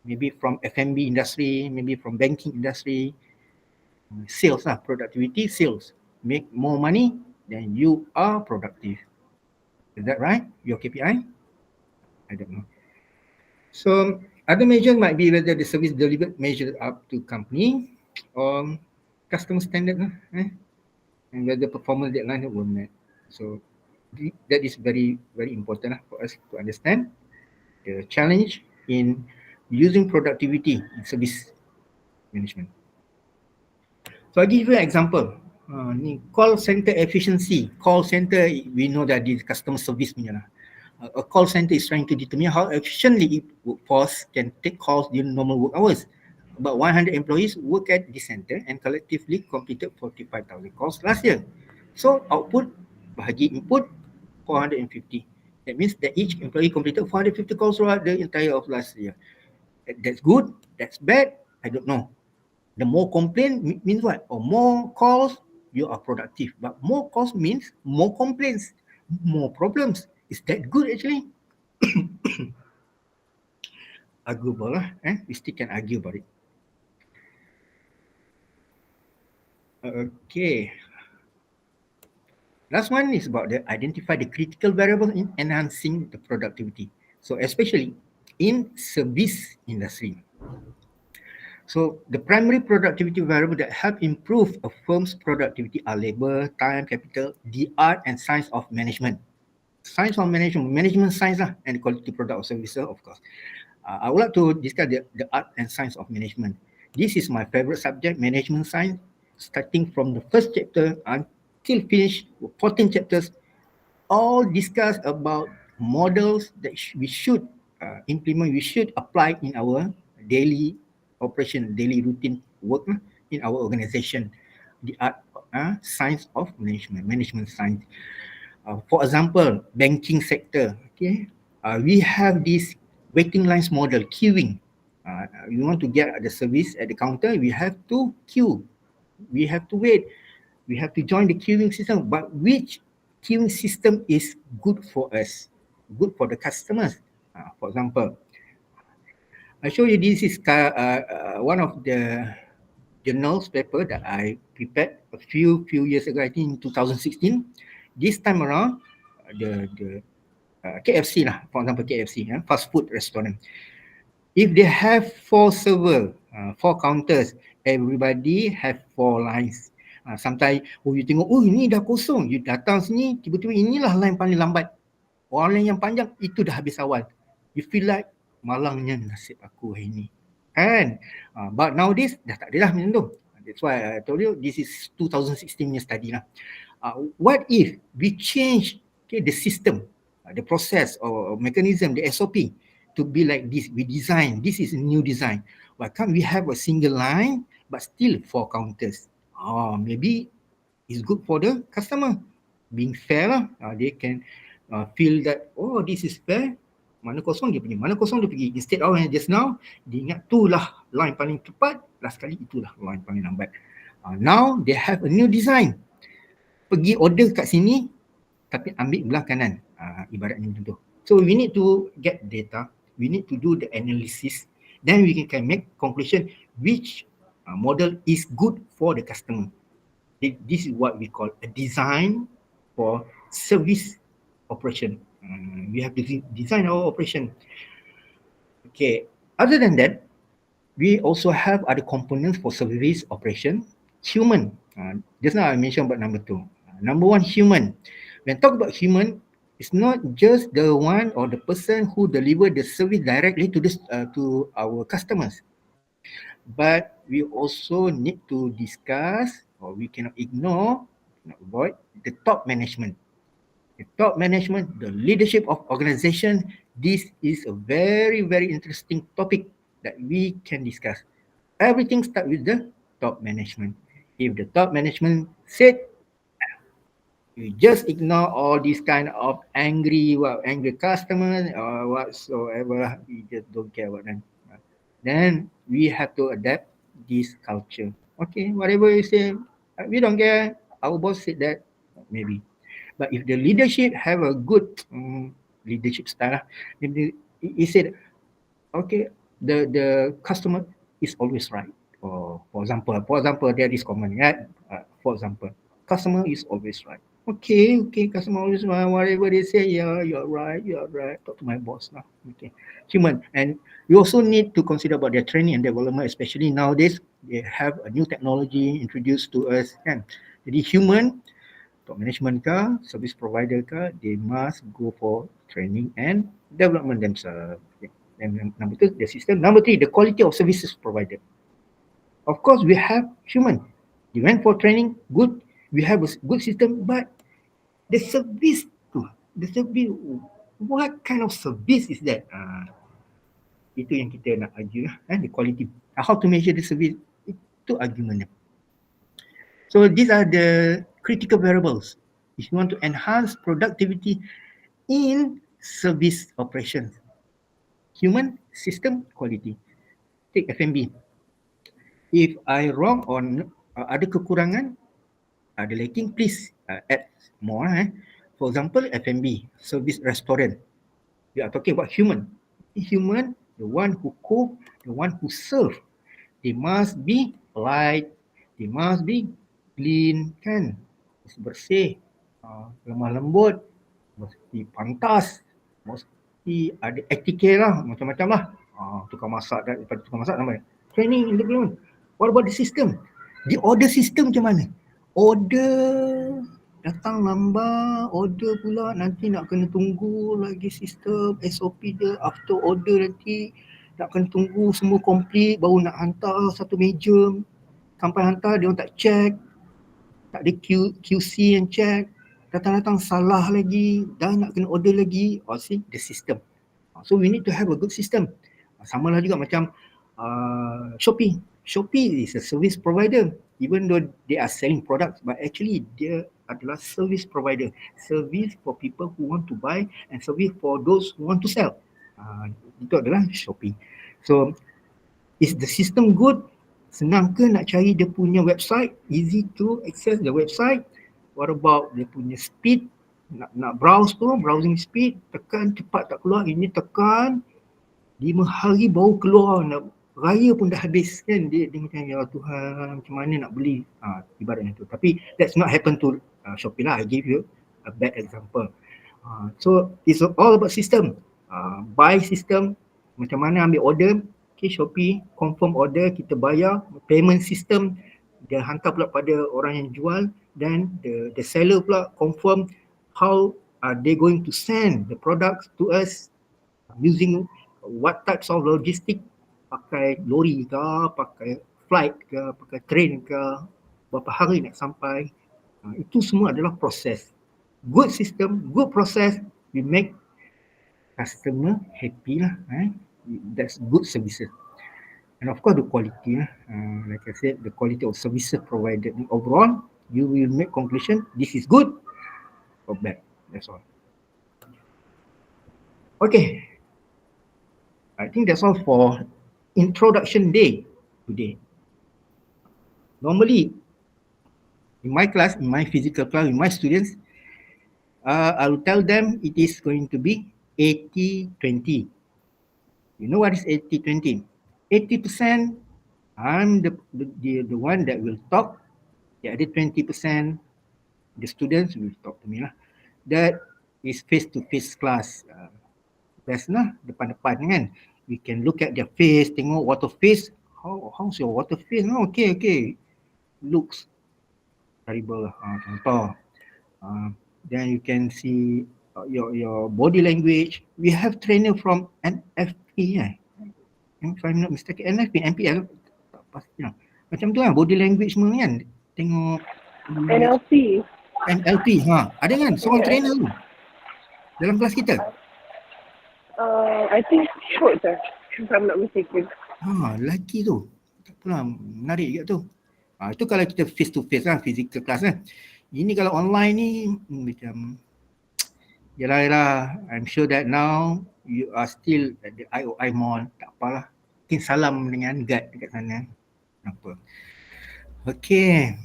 Maybe from F&B industry, maybe from banking industry, sales, productivity, sales. Make more money, then you are productive. Is that right? Your KPI? I don't know. So other measures might be whether the service delivered measured up to company or customer standard, and whether performance deadline were met. So that is very, very important for us to understand the challenge in using productivity in service management. So I give you an example. Call center efficiency. Call center, we know that this customer service punya lah. A call center is trying to determine how efficiently workforce can take calls during normal work hours. About 100 employees work at this center and collectively completed 45,000 calls last year. So output bahagi input 450. That means that each employee completed 450 calls throughout the entire of last year. That's good, that's bad, I don't know. The more complaint means what? Or more calls, you are productive. But more calls means more complaints, more problems. Is that good actually? Arguable lah. We still can argue about it. Okay. Last one is about the identify the critical variables in enhancing the productivity. So especially in service industry. So the primary productivity variable that help improve a firm's productivity are labor, time, capital, the art and science of management. Science of management science lah, and quality product or services, of course. I would like to discuss the art and science of management. This is my favorite subject, management science, starting from the first chapter until finish 14 chapters, all discuss about models that we should implement, we should apply in our daily operation, daily routine work in our organization. The art, science of management science. For example, banking sector, okay, we have this waiting lines model, queuing. You want to get the service at the counter, we have to queue. We have to wait. We have to join the queuing system. But which queuing system is good for us, good for the customers? For example, I show you this is one of the journals paper that I prepared a few years ago, I think in 2016. This time around, the KFC lah, for example KFC, fast food restaurant. If they have 4 server, 4 counters, everybody have 4 lines. Sometimes, you tengok, ini dah kosong. You datang sini, tiba-tiba inilah line paling lambat. Orang yang panjang, itu dah habis awal. You feel like, malangnya nasib aku hari ni. Kan? But nowadays, dah tak ada dah macam tu. That's why I told you, this is 2016 punya study lah. What if we change the system, the process or mechanism, the SOP to be like this? We design, this is a new design. Why can't we have a single line but still 4 counters? Maybe it's good for the customer. Being fair lah. They can feel that, this is fair. Mana kosong dia pergi, mana kosong dia pergi. Instead of just now, dia ingat itulah line paling cepat, last kali itulah line paling lambat. Now they have a new design. Pergi order kat sini, tapi ambil belah kanan. Ibaratnya macam tu. So we need to get data, we need to do the analysis, then we can make conclusion which model is good for the customer. This is what we call a design for service operation. We have to design our operation. Okay, other than that, we also have other components for service operation. Human, just now I mentioned about number 2. Number 1, human. When talk about human, it's not just the one or the person who deliver the service directly to our customers, but we also need to discuss, or we cannot ignore, avoid the top management. The top management, the leadership of organization. This is a very, very interesting topic that we can discuss. Everything starts with the top management. If the top management said, you just ignore all these kind of angry customers or whatsoever, we just don't care about them. Then we have to adapt this culture. Okay, whatever you say, we don't care. Our boss said that, maybe. But if the leadership have a good leadership style, he said, okay, the customer is always right. Or for example, there is common, right? For example, customer is always right. Okay, customer always right. Whatever they say, yeah, you're right. Talk to my boss now. Okay, human. And we also need to consider about their training and development, especially nowadays. They have a new technology introduced to us. Kan? Jadi human, top management ka, service provider ka, they must go for training and development themselves. Okay. And number 2, the system. Number 3, the quality of services provided. Of course, we have human. They went for training, good. We have a good system, but the service, what kind of service is that? Itu yang kita nak argue, the quality. How to measure the service, itu argumentnya. So these are the critical variables. If you want to enhance productivity in service operations, human, system, quality. Take F&B. If I wrong on ada kekurangan, ada lacking, please add more. For example, F&B, service restaurant. We are talking about human. Human, the one who cook, the one who serve. They must be polite, they must be clean, kan? Mesti bersih, lemah lembut, mesti pantas, mesti ada etiquette lah, macam-macam lah. Tukang masak, daripada tukang masak namanya training in the ground. What about the system? The order system macam mana? Order datang lambat, order pula nanti nak kena tunggu lagi sistem SOP dia. After order nanti nak kena tunggu semua complete baru nak hantar satu meja. Sampai hantar dia orang tak check, tak ada QC yang check, datang-datang salah lagi, dah nak kena order lagi. See the system. So we need to have a good system. Sama lah juga macam Shopee. Shopee is a service provider. Even though they are selling products, but actually adalah service provider. Service for people who want to buy and service for those who want to sell. Itu adalah Shopee. So, is the system good? Senang ke nak cari dia punya website? Easy to access the website? What about dia punya speed? Nak browse tu, browsing speed, tekan cepat tak keluar, ini tekan 5 hari baru keluar, nak raya pun dah habis kan. Dia macam, ya Tuhan, macam mana nak beli, ibaratnya tu. Tapi that's not happen to Shopee lah. I give you a bad example. So it's all about system. Buy system, macam mana ambil order, okay, Shopee confirm order, kita bayar, payment system, dia hantar pula pada orang yang jual, dan the seller pula confirm how are they going to send the products to us, using what types of logistic, pakai lori ke, pakai flight ke, pakai train ke, berapa hari nak sampai. Itu semua adalah proses. Good system, good process, we make customer happy lah. That's good services. And of course the quality lah. Like I said, the quality of services provided. Overall, you will make conclusion, this is good or bad. That's all. Okay. I think that's all for introduction day today. Normally, in my class, in my physical class, with my students, I will tell them it is going to be 80-20. You know what is 80-20? 80% I'm the one that will talk. The other 20% the students will talk to me lah. That is face-to-face class. Best lah, depan-depan kan. We can look at their face, tengok water face. How's your water face? Oh, okay. Looks terrible lah. Contoh. Then you can see your body language. We have trainer from NFP if I'm not mistaken, NFP, NPL, tak pasti lah. Macam tu lah, body language semua kan. Tengok NLP. Ada kan seorang trainer tu dalam kelas kita? I think short sir, if I'm not mistaken. Lelaki tu. Tak apalah, menarik juga tu. Itu kalau kita face to face lah, physical class kan. Ini kalau online ni macam yalah, I'm sure that now you are still at the IOI mall. Tak apalah, mungkin salam dengan guard dekat sana. Apa? Okay.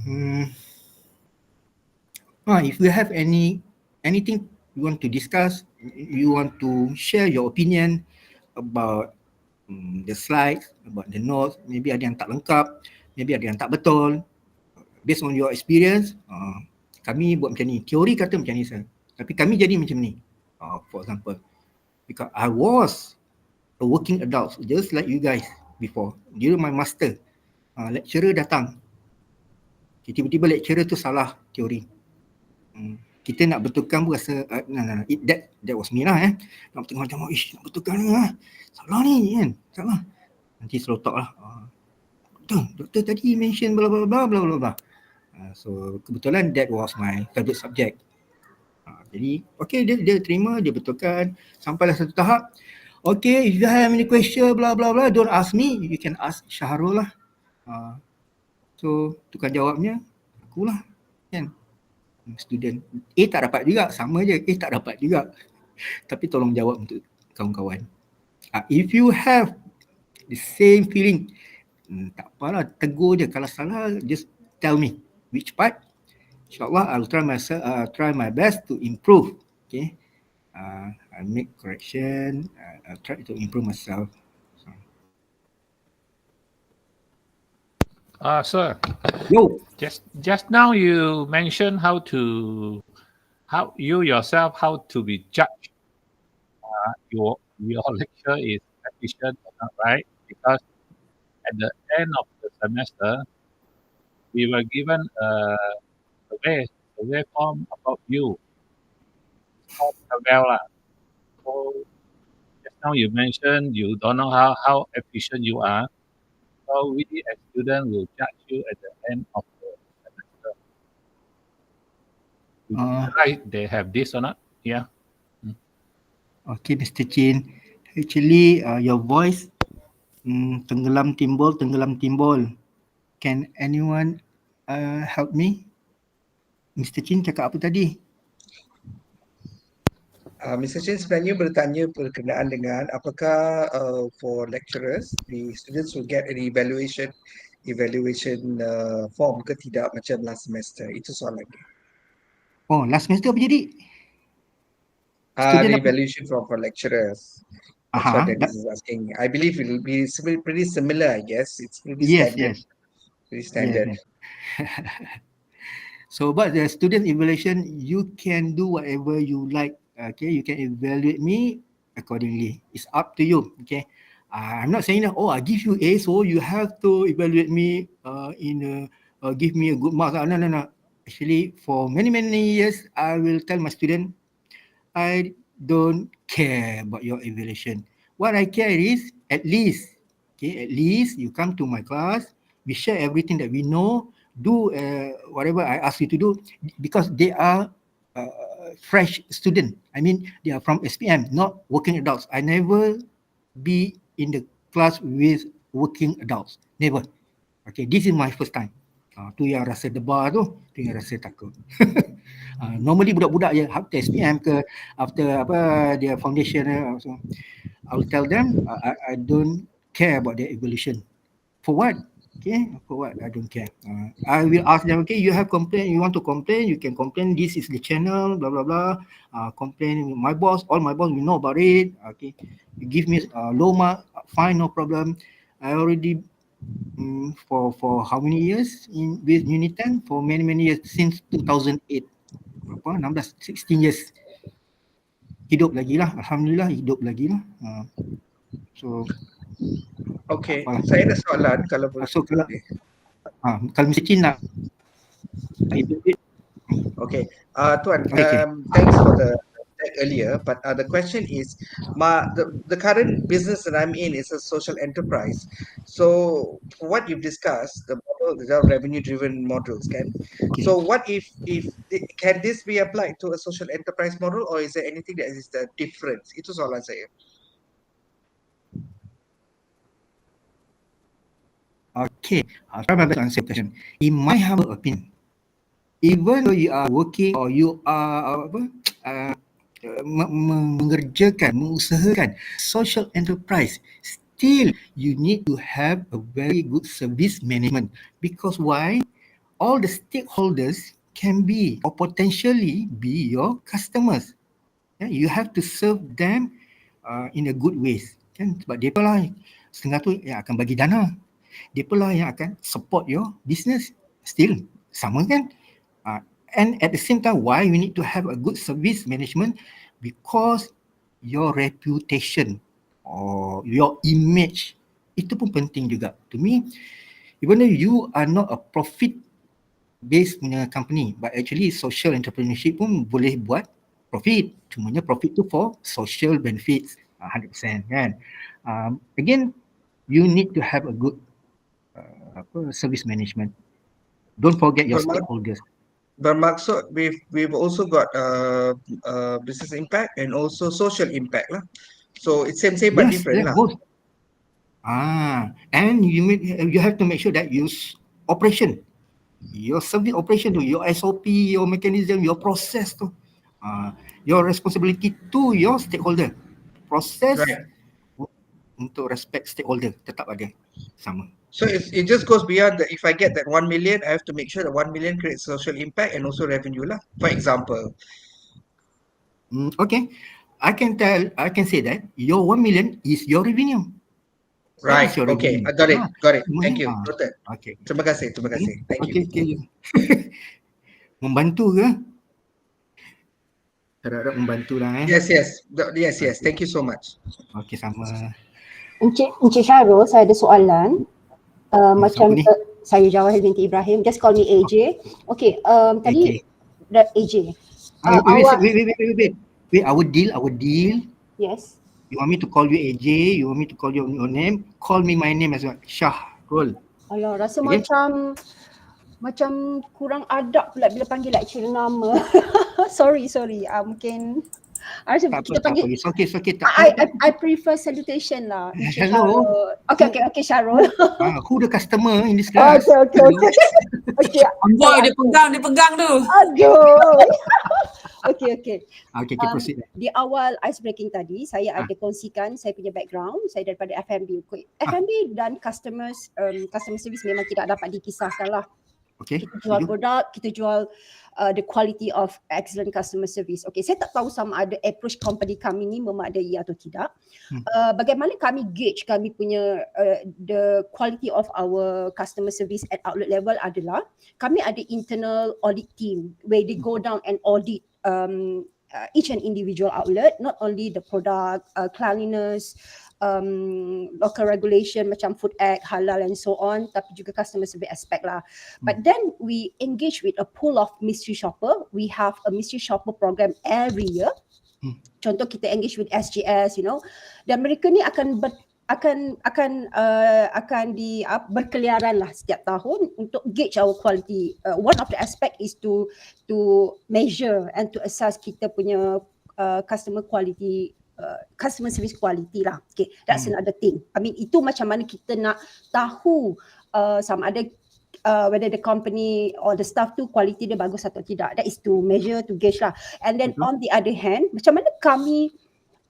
If you have anything you want to discuss, you want to share your opinion about the slides, about the notes, maybe ada yang tak lengkap, maybe ada yang tak betul, based on your experience, kami buat macam ni, teori kata macam ni sir, tapi kami jadi macam ni. For example, because I was a working adult just like you guys before, during my master, lecturer datang, tiba-tiba lecturer tu salah teori. Kita nak betulkan pun rasa that was me lah nak tengok macam nak betulkan ni salah ni kan, salah, nanti slow talk lah, doktor tadi mention bla bla bla bla bla. So kebetulan that was my favorite subject. Jadi okay, dia terima, dia betulkan sampailah satu tahap. Okay, if you have any question bla bla bla, don't ask me, you can ask Syahrul lah. So tukar jawabnya akulah kan. Student A tak dapat juga, sama je, A tak dapat juga. Tapi tolong jawab untuk kawan-kawan. If you have the same feeling, tak apalah, tegur je. Kalau salah, just tell me which part. InsyaAllah, I'll try my best to improve. Okay, I make correction. I'll try to improve myself. Sir. Yo. Just now you mentioned how you yourself to be judged. Your lecture is efficient or not, right? Because at the end of the semester, we were given a survey form about you. So just now you mentioned you don't know how efficient you are. So we as students will judge you at the end of the semester. Right? They have this or not? Yeah. Okay, Mr. Chin. Actually, your voice tenggelam timbul. Can anyone help me? Mr. Chin cakap apa tadi? Mr. Chen sebenarnya bertanya berkenaan dengan apakah for lecturers, the students will get an evaluation form ke tidak macam last semester. Itu soalan dia. Oh, last semester apa jadi? Student The apa? evaluation form for lecturers. That's what Dennis is asking. I believe it will be pretty similar, I guess. It's pretty standard. Pretty standard. Yes. So about the student evaluation, you can do whatever you like. Okay, you can evaluate me accordingly. It's up to you. Okay, I'm not saying that, oh, I give you A, so you have to evaluate me give me a good mark. No. Actually, for many years, I will tell my student, I don't care about your evaluation. What I care is at least you come to my class, we share everything that we know, do whatever I ask you to do, because they are fresh student. I mean, they are from SPM, not working adults. I never be in the class with working adults. Never. Okay, this is my first time. Tu yang rasa debar tu yang rasa takut. Normally budak-budak je after SPM ke after their foundation, so I will tell them I don't care about their evolution. For what? Okay, for what? I don't care. I will ask them, okay, you have complaint, you want to complain, you can complain, this is the channel, blah blah blah. Complain, my boss, all my boss will know about it. Okay, you give me low mark, fine, no problem. I already for how many years with Unit 10? For many years, since 2008. Berapa? 16 years. Hidup lagi lah. Alhamdulillah hidup lagi lah. So okay, saya ada soalan kalau boleh. So kalau Mr. Chin nak okay, Tuan, thanks for the earlier, but the question is, the current business that I'm in is a social enterprise. So what you've discussed, the model, the revenue-driven models, so what if can this be applied to a social enterprise model, or is there anything that is the difference? Itu soalan saya. Okay, I'll try my best to answer the question. In my humble opinion, even though you are working or you are mengusahakan social enterprise, still you need to have a very good service management. Because why? All the stakeholders can be or potentially be your customers. You have to serve them in a good ways. Sebab mereka lah setengah tu yang akan bagi dana. Mereka lah yang akan support your business. Still sama kan? And at the same time, why we need to have a good service management? Because your reputation or your image, itu pun penting juga. To me, even though you are not a profit-based company, but actually social entrepreneurship pun boleh buat profit. Cumanya profit tu for social benefits, 100% kan. Again, you need to have a good service management. Don't forget your stakeholders. Bermaksud we've also got business impact and also social impact lah. So it's same but different lah. Both. And you have to make sure that your operation, your service operation tu, your SOP, your mechanism, your process tu, your responsibility to your stakeholder. Process untuk respect stakeholder tetap ada sama. So it just goes beyond that. If I get that 1 million, I have to make sure that 1 million creates social impact and also revenue lah. For example. Okay, I can say that your 1 million is your revenue. Right. Okay, I got it. Thank you. Noted. Okay. Terima kasih. Thank you. Okay. Membantu ke? Harap membantu lah. Yes. Thank you so much. Okay, sama. Encik Syarul, saya ada soalan. Macam saya Jawahir binti Ibrahim, just call me AJ. Okay, tadi AJ. Wait, our deal. Yes. You want me to call you AJ? You want me to call you your name? Call me my name as well. Syahrul. Alah, rasa macam kurang adab pula bila panggil lecturer nama. Sorry. Mungkin Harus Tak apa, kita tak apa. panggil. It's okay, it's okay. Tak, I prefer salutation lah. Encik Hello. Syarul. Okay, Syarul. Who the customer in this class? Okay. Okay. Boy, dia pegang tu. Aduh. Okay. Okay, proceed. Di awal ice breaking tadi, saya ada kongsikan saya punya background. Saya daripada F&B. F&B dan customer service memang tidak dapat dikisahkan lah. Okay. Kita jual produk, kita jual the quality of excellent customer service. Okay, saya tak tahu sama ada approach company kami ni memadai atau tidak. Bagaimana kami gauge kami punya the quality of our customer service at outlet level adalah kami ada internal audit team where they go down and audit each and individual outlet, not only the product, cleanliness, local regulation macam Food Act, halal and so on, tapi juga customer service aspect lah. But then we engage with a pool of mystery shopper. We have a mystery shopper program every year. Contoh kita engage with SGS, dan mereka ni akan berkeliaran lah setiap tahun untuk gauge our quality. One of the aspect is to measure and to assess kita punya customer quality, customer service quality lah. Okay, that's another thing. I mean, itu macam mana kita nak tahu sama ada whether the company or the staff tu quality dia bagus atau tidak. That is to measure, to gauge lah. And then on the other hand, macam mana kami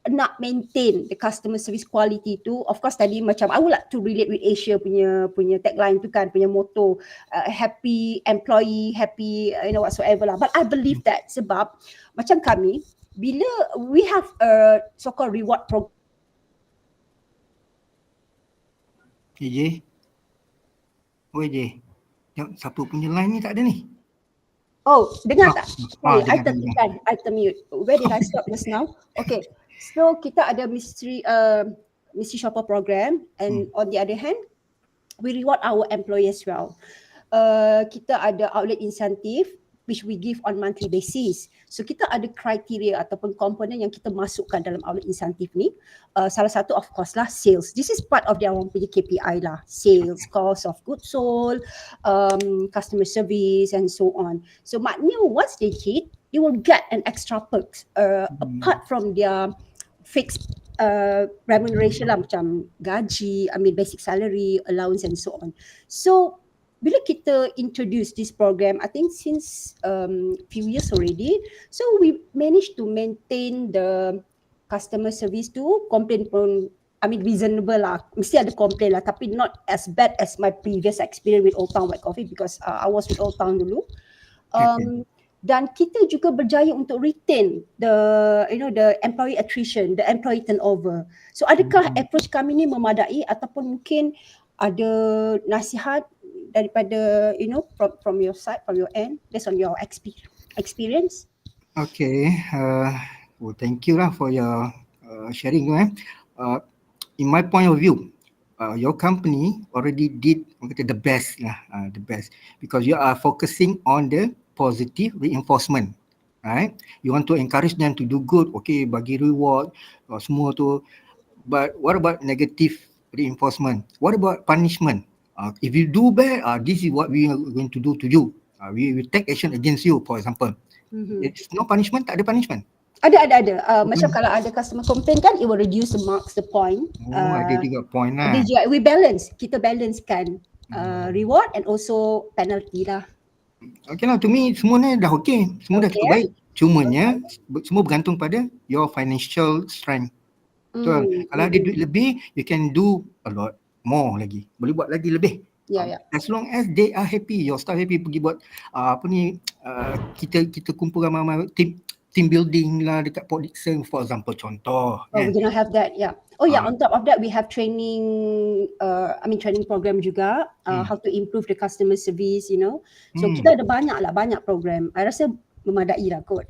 nak maintain the customer service quality tu. Of course tadi macam I would like to relate with Asia punya tagline tu kan, punya motto, happy employee, happy whatsoever lah. But I believe that sebab macam kami bila we have a so-called reward program. AJ. AJ. Siapa punya line ni tak ada ni? Oh, dengar tak? Sorry, dengar. I termute. Where did I stop just now? Okay. So kita ada mystery shopper program, and on the other hand, we reward our employees as well. Kita ada outlet incentive which we give on monthly basis. So kita ada kriteria ataupun komponen yang kita masukkan dalam outlet incentive ni. Salah satu of course lah sales. This is part of their orang punya KPI lah. Sales, cost of goods sold, customer service and so on. So maknanya once they hit, they will get an extra perks apart from their fixed remuneration lah, macam gaji, basic salary, allowance and so on. So bila kita introduce this program, I think since few years already, so we managed to maintain the customer service tu. Complain pun, reasonable lah. Mesti ada complain lah, tapi not as bad as my previous experience with Old Town White Coffee because I was with Old Town dulu. Dan kita juga berjaya untuk retain the employee attrition, the employee turnover. So adakah approach kami ni memadai ataupun mungkin ada nasihat daripada from your side, from your end, based on your experience? Okay, well, thank you lah for your sharing. In my point of view, your company already did the best lah, the best, because you are focusing on the positive reinforcement, right? You want to encourage them to do good, okay, bagi reward, semua tu. But what about negative reinforcement? What about punishment? If you do bad, this is what we are going to do to you. We will take action against you, for example. It's no punishment, tak ada punishment. Ada. Macam kalau ada customer complain kan, it will reduce the marks, the point. Ada juga point lah. We balance, kita balancekan reward and also penalty lah. Okay lah, to me semua ni dah okay. Semua dah cukup baik. Cumanya semua bergantung pada your financial strength. Betul. Kalau ada duit lebih, you can do a lot more lagi. Boleh buat lagi lebih. Yeah. As long as they are happy, your staff happy, pergi buat kita kumpul ramai-ramai team building lah dekat Port Dickson, for example, contoh. We do not have that, yeah. On top of that, we have training program juga, how to improve the customer service, So kita ada banyak program. I rasa memadai lah kot.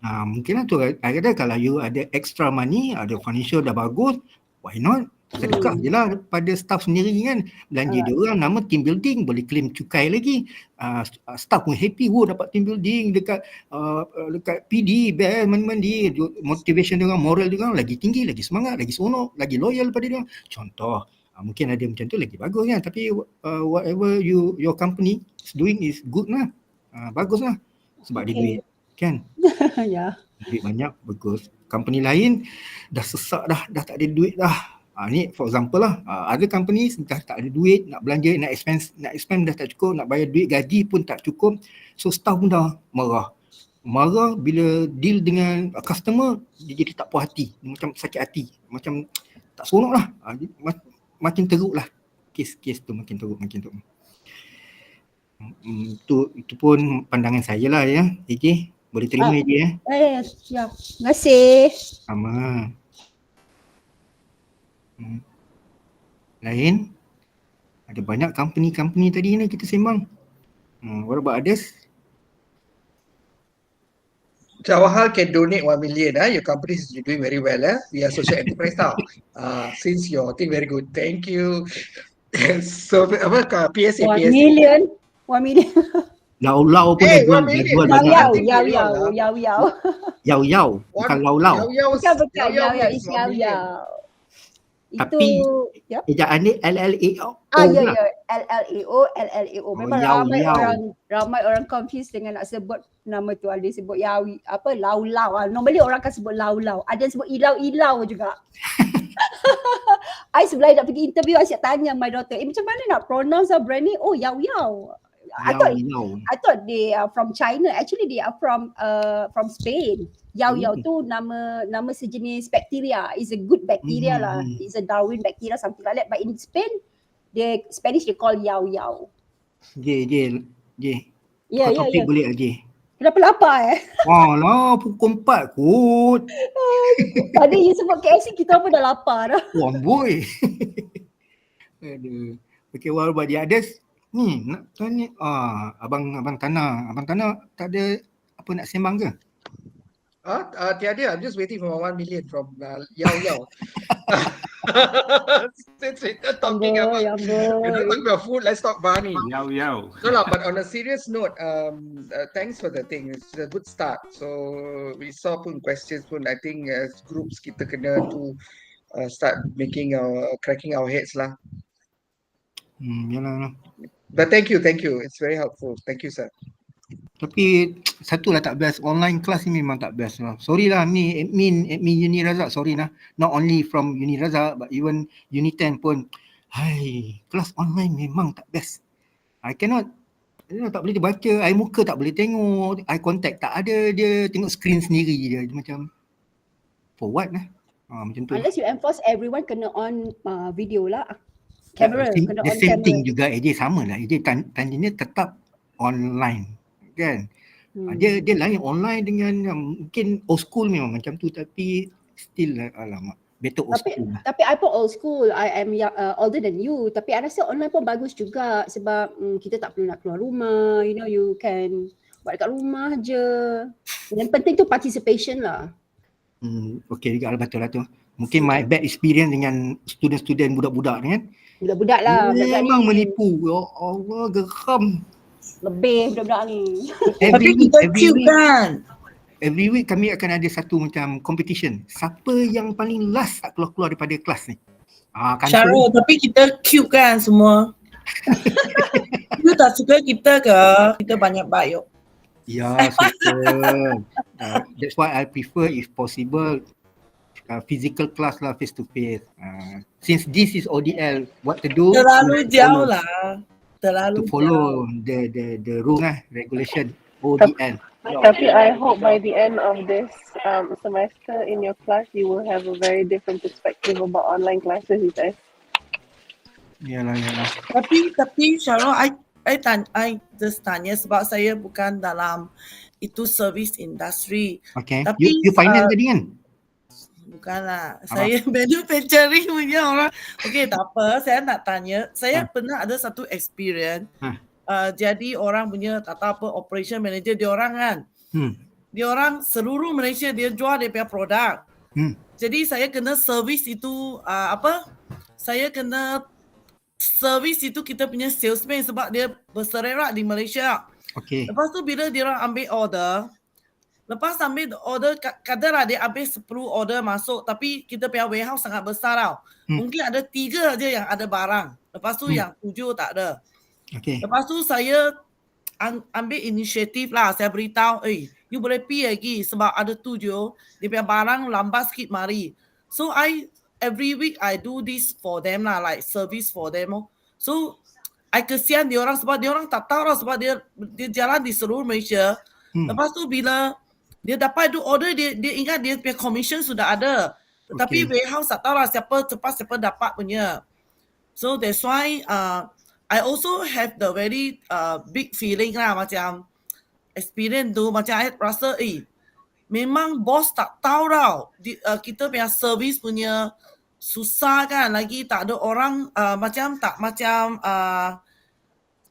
Mungkin lah tu, I kata kalau you ada extra money, ada financial dah bagus, why not? Sedekah je lah pada staff sendiri kan. Belanja dia orang, nama team building, boleh claim cukai lagi. Staff pun happy, dapat team building dekat PD, best, mandi, motivation dia orang, moral dia orang lagi tinggi, lagi semangat, lagi seronok, lagi loyal pada dia orang. Contoh, mungkin ada macam tu lagi bagus kan. Tapi whatever your company is doing is good lah. Bagus lah. Sebab dia duit kan. Ya. Duit banyak, bagus. company lain dah sesak dah tak ada duit dah. Ni for example lah, other companies dah tak ada duit, nak belanja, nak expand dah tak cukup, nak bayar duit gaji pun tak cukup. So staff pun dah marah bila deal dengan customer, dia jadi tak puas hati, macam sakit hati, macam tak seronok lah. Makin teruk lah kes tu, makin teruk. Itu pun pandangan saya lah ya. AJ boleh terima AJ ya. Ya, terima kasih. Sama. Lain ada banyak company tadi ni kita sembang. What about others? Jawahar can donate 1 million. Your company is doing very well. We are social enterprise now. Since your thing very good. Thank you. So, PSA. 1 million. Lau pun Hey, dah 1 million. jual banyak. Yau. Bukan lau. Bukan yau. It's yau. Tapi ya. ejaan ni LLAO. Ya. LLAO. Memang ramai orang confused dengan nak sebut nama tu. Ada sebut yawi, lau. Normally orang akan sebut lau. Ada yang sebut ilau juga. I sebelum nak pergi interview, I siap tanya my daughter, macam mana nak pronounce brand ni? Oh, yau. I thought they are from China. Actually they are from Spain. Yau tu nama sejenis bakteria. It's a good bacteria lah. It's a Darwin bacteria, something like that. But in Spain, Spanish they call yau. J. Ya. Topik boleh J. Kenapa lapar Lah, pukul 4 kot. Tadi you sebut KFC, kita pun dah lapar dah. Boy. Aduh. Okay, what about the others? Ni nak tanya Abang Tana tak ada apa nak sembang ke? Tiada. I'm just waiting for my 1 million from Yao. Since we're talking about food, let's talk money. Yao. No lah, but on a serious note, thanks for the thing. It's a good start. So we saw pun questions pun. I think as groups kita kena to start cracking our heads lah. Yalah. But thank you. It's very helpful. Thank you, sir. Tapi satulah tak best, online class ni memang tak best lah. Sorry lah ni admin Uni Razak, sorry lah. Not only from Uni Razak but even Uni 10 pun. Kelas online memang tak best. I cannot, tak boleh baca, eye muka tak boleh tengok, eye contact tak ada, dia tengok screen sendiri dia macam for what lah. Macam tu. Unless you enforce everyone kena on video lah. Kamera, kena on same camera. thing juga AJ, sama lah AJ, tandanya tetap online kan. Dia lain online dengan mungkin old school memang macam tu, tapi still alamak better old school lah. Tapi I pun old school, I am older than you, tapi I rasa online pun bagus juga sebab kita tak perlu nak keluar rumah, you can buat dekat rumah je. Yang penting tu participation lah. Okay juga lah, betul lah tu. Mungkin my bad experience dengan student-student budak-budak ni kan. Budak-budak lah. Memang menipu. Ya Allah, geram. Lebih budak-budak ni. Tapi kita cute kan? Every week kami akan ada satu macam competition. Siapa yang paling last keluar daripada kelas ni. Syarul, tapi kita cute kan semua? You tak suka kita ke? Kita banyak baik. Ya, suka. That's why I prefer if possible physical class lah, face to face. Since this is ODL, what to do? Terlalu jauh lah. To follow the rule regulation ODL. Tapi I hope by the end of this semester in your class, you will have a very different perspective about online classes, you guys. Yalah. Tapi Syarul, I just tanya sebab saya bukan dalam itu service industry. Okay. Tapi You finance tadi kan? Bukanlah. Saya manufacturing punya orang. Okay, tak apa. Saya nak tanya. Saya pernah ada satu experience. Jadi orang punya tak tahu apa operation manager dia orang kan. Dia orang seluruh Malaysia dia jual dia punya produk. Jadi saya kena service itu saya kena service itu kita punya salesman sebab dia bersererak di Malaysia. Okay. Lepas tu bila dia orang ambil order, lepas ambil order, katalah dia ambil 10 order masuk tapi kita punya warehouse sangat besar tau. Mungkin ada 3 je yang ada barang. Lepas tu yang 7 tak ada. Okay. Lepas tu saya ambil inisiatif lah. Saya beritahu, you boleh pi lagi sebab ada tu je dia punya barang lambat sikit mari. So every week I do this for them lah, like service for them. So I kesian dia orang sebab dia orang tak tahu lah sebab dia jalan di seluruh Malaysia. Lepas tu bila dia dapat do order, dia ingat dia punya commission sudah ada. Tetapi warehouse tak tahu lah siapa cepat siapa dapat punya. So that's why I also have the very big feeling lah, macam experience tu, macam I rasa memang bos tak tahu tau kita punya service punya susah kan, lagi tak ada orang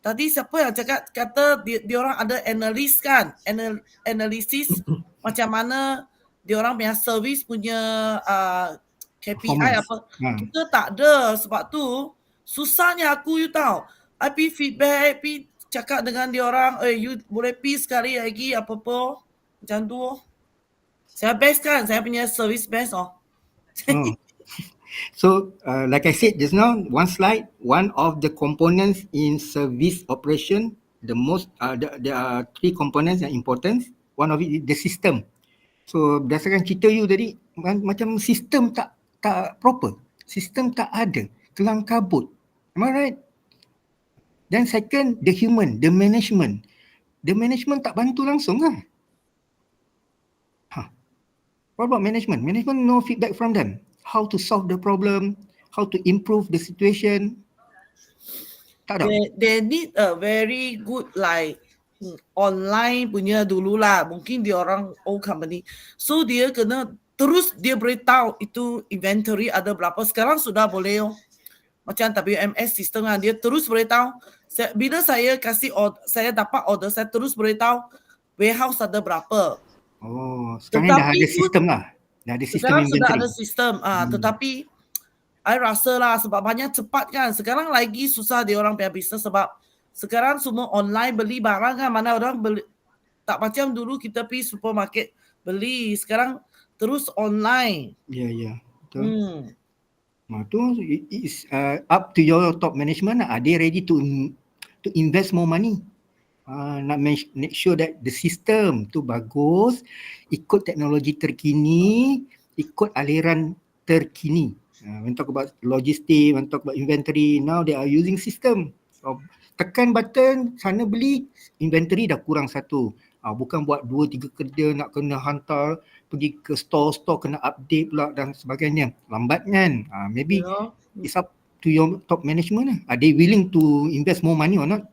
tadi siapa yang cakap kata dia orang ada analis kan, analisis macam mana dia orang punya service punya KPI apa. Kita tak ada, sebab tu susahnya aku you tahu. I pergi feedback, pergi cakap dengan dia orang, you boleh pergi sekali lagi apa-apa macam tu. Saya best kan, saya punya service best So, like I said just now, one slide, one of the components in service operation, the most, there are 3 components yang important. One of it is the system. So, berdasarkan cerita you tadi, macam sistem tak proper. Sistem tak ada, kelang kabut. Am I right? Then second, the human, the management. The management tak bantu langsung lah. What about management? Management no feedback from them. How to solve the problem, how to improve the situation. Tak ada. They need a very good like online punya dululah. Mungkin dia orang old company. So dia kena terus dia beritahu itu inventory ada berapa. Sekarang sudah boleh macam WMS sistem kan, dia terus beritahu. Bila saya saya dapat order, saya terus beritahu warehouse ada berapa. Oh, sekarang dah ada sistem lah. Dah ada sistem sekarang inventory. Sudah ada sistem. Tetapi I rasa lah sebab banyak cepat kan. Sekarang lagi susah dia orang punya bisnes sebab sekarang semua online beli barang kan. Mana orang beli, tak macam dulu kita pergi supermarket beli. Sekarang terus online. Ya, betul. Tu is up to your top management. Are they ready to invest more money? Nak make sure that the system tu bagus, ikut teknologi terkini, ikut aliran terkini. When talk about logistic, when talk about inventory, now they are using system. So, tekan button, sana beli, inventory dah kurang satu. Bukan buat 2-3 kerja nak kena hantar, pergi ke store kena update pula dan sebagainya. Lambat kan? Maybe it's up to your top management. Are they willing to invest more money or not?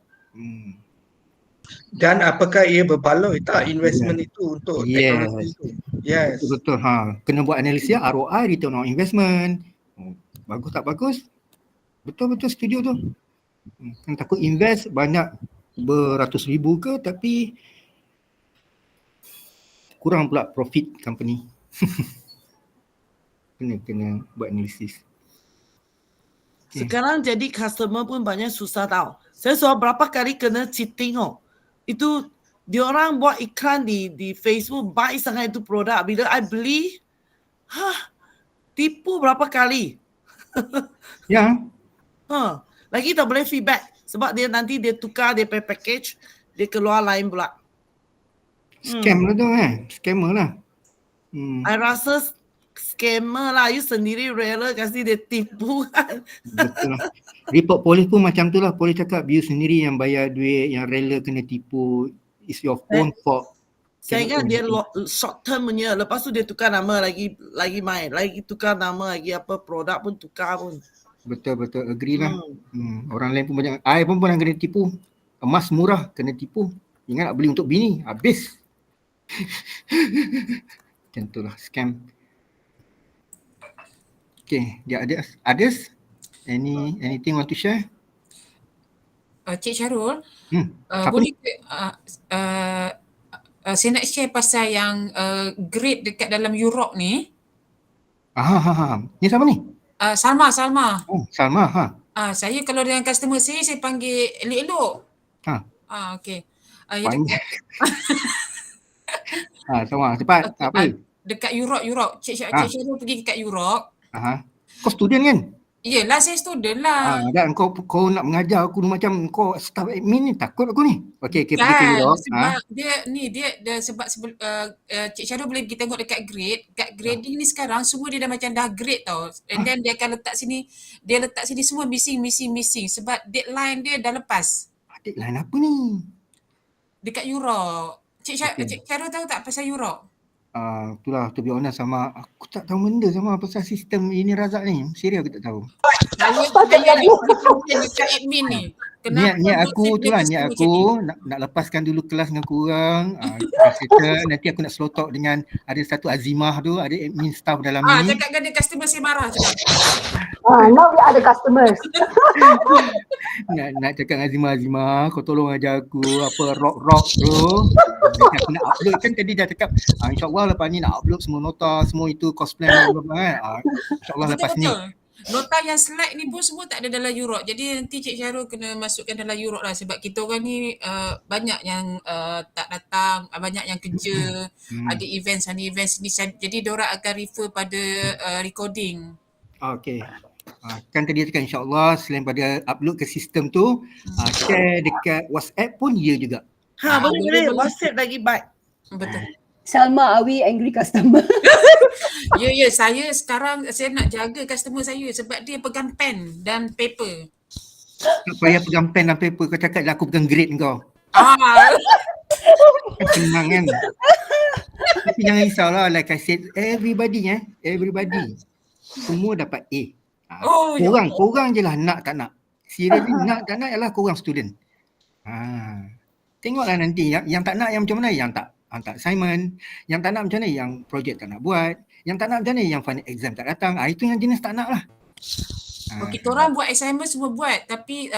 Dan apakah ia berbaloi tak investment itu untuk teknologi itu? Yes. Betul. Kena buat analisis ROI, return on investment. Bagus tak bagus? Betul setuju tu. Kan takut invest banyak beratus ribu ke tapi kurang pula profit company. kena buat analisis. Sekarang jadi customer pun banyak susah tau. Saya sudah berapa kali kena cheating Itu diorang buat iklan di Facebook, baik sangat itu produk. Bila I beli, tipu berapa kali. Ya. Lagi tak boleh feedback sebab nanti dia tukar dia pay package, dia keluar lain pula. Scam lah tu scammer lah. I rasa scammer lah, you sendiri rela kasi dia tipu kan. Betul lah. Report polis pun macam tu lah. Polis cakap you sendiri yang bayar duit, yang rela kena tipu. It's your own fault. Saya ingat dia short term punya. Lepas tu dia tukar nama lagi main. Lagi tukar nama lagi apa produk pun tukar pun. Betul agree lah. Orang lain pun banyak. I pun pernah kena tipu. Emas murah kena tipu. Ingat nak beli untuk bini, habis. Macam tu lah scam. Okay, dia ada others? Anything want to share? Cik Syarul, boleh saya nak share pasal yang grade dekat dalam Europe ni. Ni siapa ni? Salma. Oh, Salma. Saya kalau dengan customer saya panggil elok-elok. Okey. Sama cepat. Apa? Dekat Europe. Cik Syarul pergi dekat Europe. Kau student kan? Yelah, saya student lah. Dan kau nak mengajar aku macam kau staff admin ni, takut aku ni. Okey, pergi ke Kan, Europe. sebab dia sebab Cik Syarul boleh pergi tengok dekat grade. Kat grading ni sekarang semua dia dah grade tau. And then dia akan letak sini semua missing. Sebab deadline dia dah lepas. Deadline apa ni? Dekat Europe. Cik Syarul tahu tak pasal Europe? Itulah, to be honest, sama aku tak tahu benda sama pasal sistem ini Razak ni. Serius aku tak tahu. Saya nak komplain dekat admin ni. Niat aku nak lepaskan dulu kelas dengan korang. Nanti aku nak slow talk dengan ada satu Azimah tu, ada admin staff dalam ni. Cakap dengan customer saya marah cakap. Now we are the customers. nak cakap dengan Azimah, kau tolong ajar aku apa rock tu. Aku nak upload kan tadi dah cakap insyaAllah lepas ni nak upload semua nota, semua itu cost plan kan. InsyaAllah lepas ni. Nota yang slide ni pun semua tak ada dalam Europe. Jadi nanti Cik Syarul kena masukkan dalam Europe lah sebab kita orang ni banyak yang tak datang, banyak yang kerja, ada event sana event sini. Jadi diorang akan refer pada recording. Okay. Kan tadi cakap insyaAllah selain pada upload ke sistem tu, share dekat WhatsApp pun ya juga. Boleh. WhatsApp lagi baik. Betul. Salma, are we angry customer? Ya, saya sekarang saya nak jaga customer saya sebab dia pegang pen dan paper. Tak payah pegang pen dan paper, kau cakap aku pegang grade kau. Senang kan. Tapi jangan risaulah, like I said, everybody semua dapat A. Korang je lah nak tak nak. Seriously nak tak nak ialah korang student. Tengoklah nanti yang tak nak yang macam mana, yang tak hantar assignment, yang tak nak macam mana, yang projek tak nak buat, yang tak nak macam mana, yang final exam tak datang. Itu yang jenis tak nak lah. Kita orang buat assignment semua buat tapi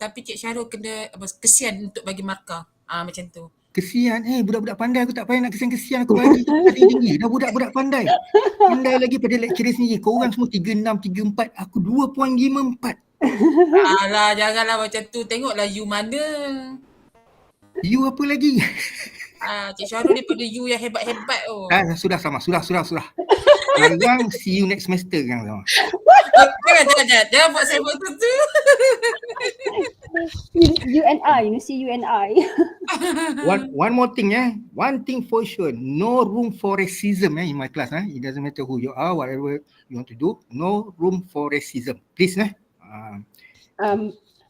Cik Syarul kena kesian untuk bagi markah. Macam tu. Kesian, budak-budak pandai aku tak payah nak kesian-kesian aku bagi tinggi. Dah budak-budak pandai. Pandai lagi pada lecturer sendiri. Korang semua 36, 34, aku 2.54. Alah, janganlah macam tu. Tengoklah you mana. You apa lagi? Cik Syarul daripada you yang hebat-hebat tu. Sudah. Sekarang see you next semester kan sama. Jangan buat saya buat tu. You and I. One more thing one thing for sure, no room for racism in my class. It doesn't matter who you are, whatever you want to do, no room for racism, please.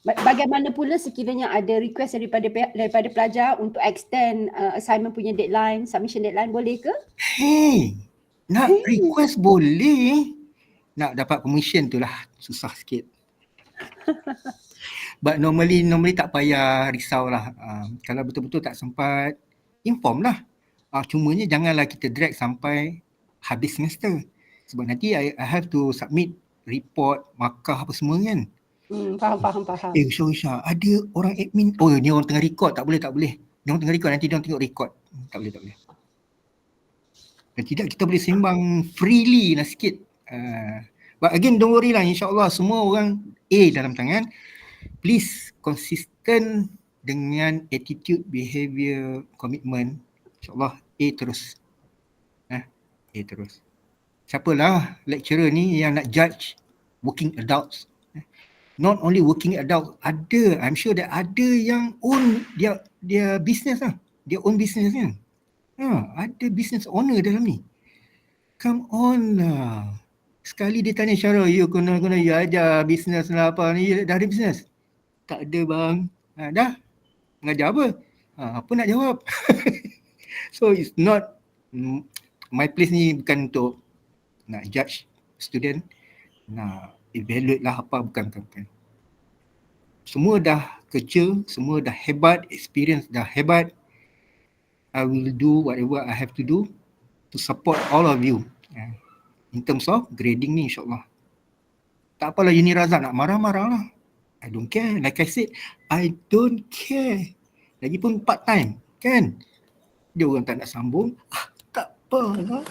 Bagaimana pula sekiranya ada request daripada pelajar untuk extend assignment punya deadline, submission deadline, boleh ke? Request boleh. Nak dapat permission tu lah susah sikit. But normally tak payah risau lah. Kalau betul-betul tak sempat, inform lah. Cumanya janganlah kita drag sampai habis semester. Sebab nanti I have to submit report, markah apa semua kan. Faham. Usha, ada orang admin. Ni orang tengah record, tak boleh. Dia orang tengah record, nanti dia orang tengok record. Tak boleh. Dan tidak, kita boleh sembang freely lah sikit. But again, don't worry lah, insyaAllah semua orang A dalam tangan. Please consistent dengan attitude, behavior, commitment. InsyaAllah A terus. A terus. Siapalah lecturer ni yang nak judge working adults. Not only working adults, I'm sure that ada yang own dia business lah. Dia own business kan. Ada business owner dalam ni. Come on lah. Sekali dia tanya Syarul, you kena you ajar business lah apa ni, dah ada business? Tak ada bang. Dah? Mengajar apa? Apa nak jawab? So it's not, my place ni bukan untuk nak judge student, nak evaluate lah apa, bukan. Semua dah kerja, semua dah hebat, experience dah hebat. I will do whatever I have to do to support all of you. In terms of grading ni insyaAllah. Tak apalah Uni Razak nak marah-marah lah. I don't care. Like I said, I don't care. Lagipun part time kan. Dia orang tak nak sambung. Tak apalah.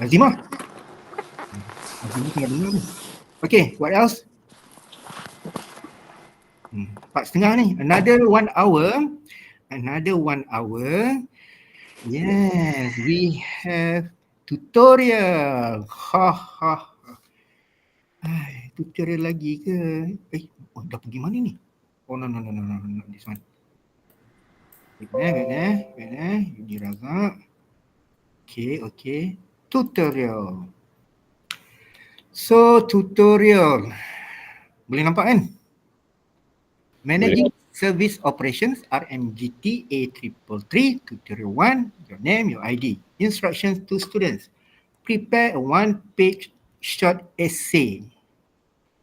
Azimah. Azimah tengah dengar ni. Okay, what else? 4:30 ni. Another 1 hour. Yes, we have tutorial. Tutorial lagi ke? Dah pergi mana ni? Oh, no, this one. Wait, Yudi Razak. Okay. Tutorial. So, tutorial. Boleh nampak kan? Managing Service Operations, RMGTA333, Tutorial 1, your name, your ID. Instructions to students. Prepare a one-page short essay.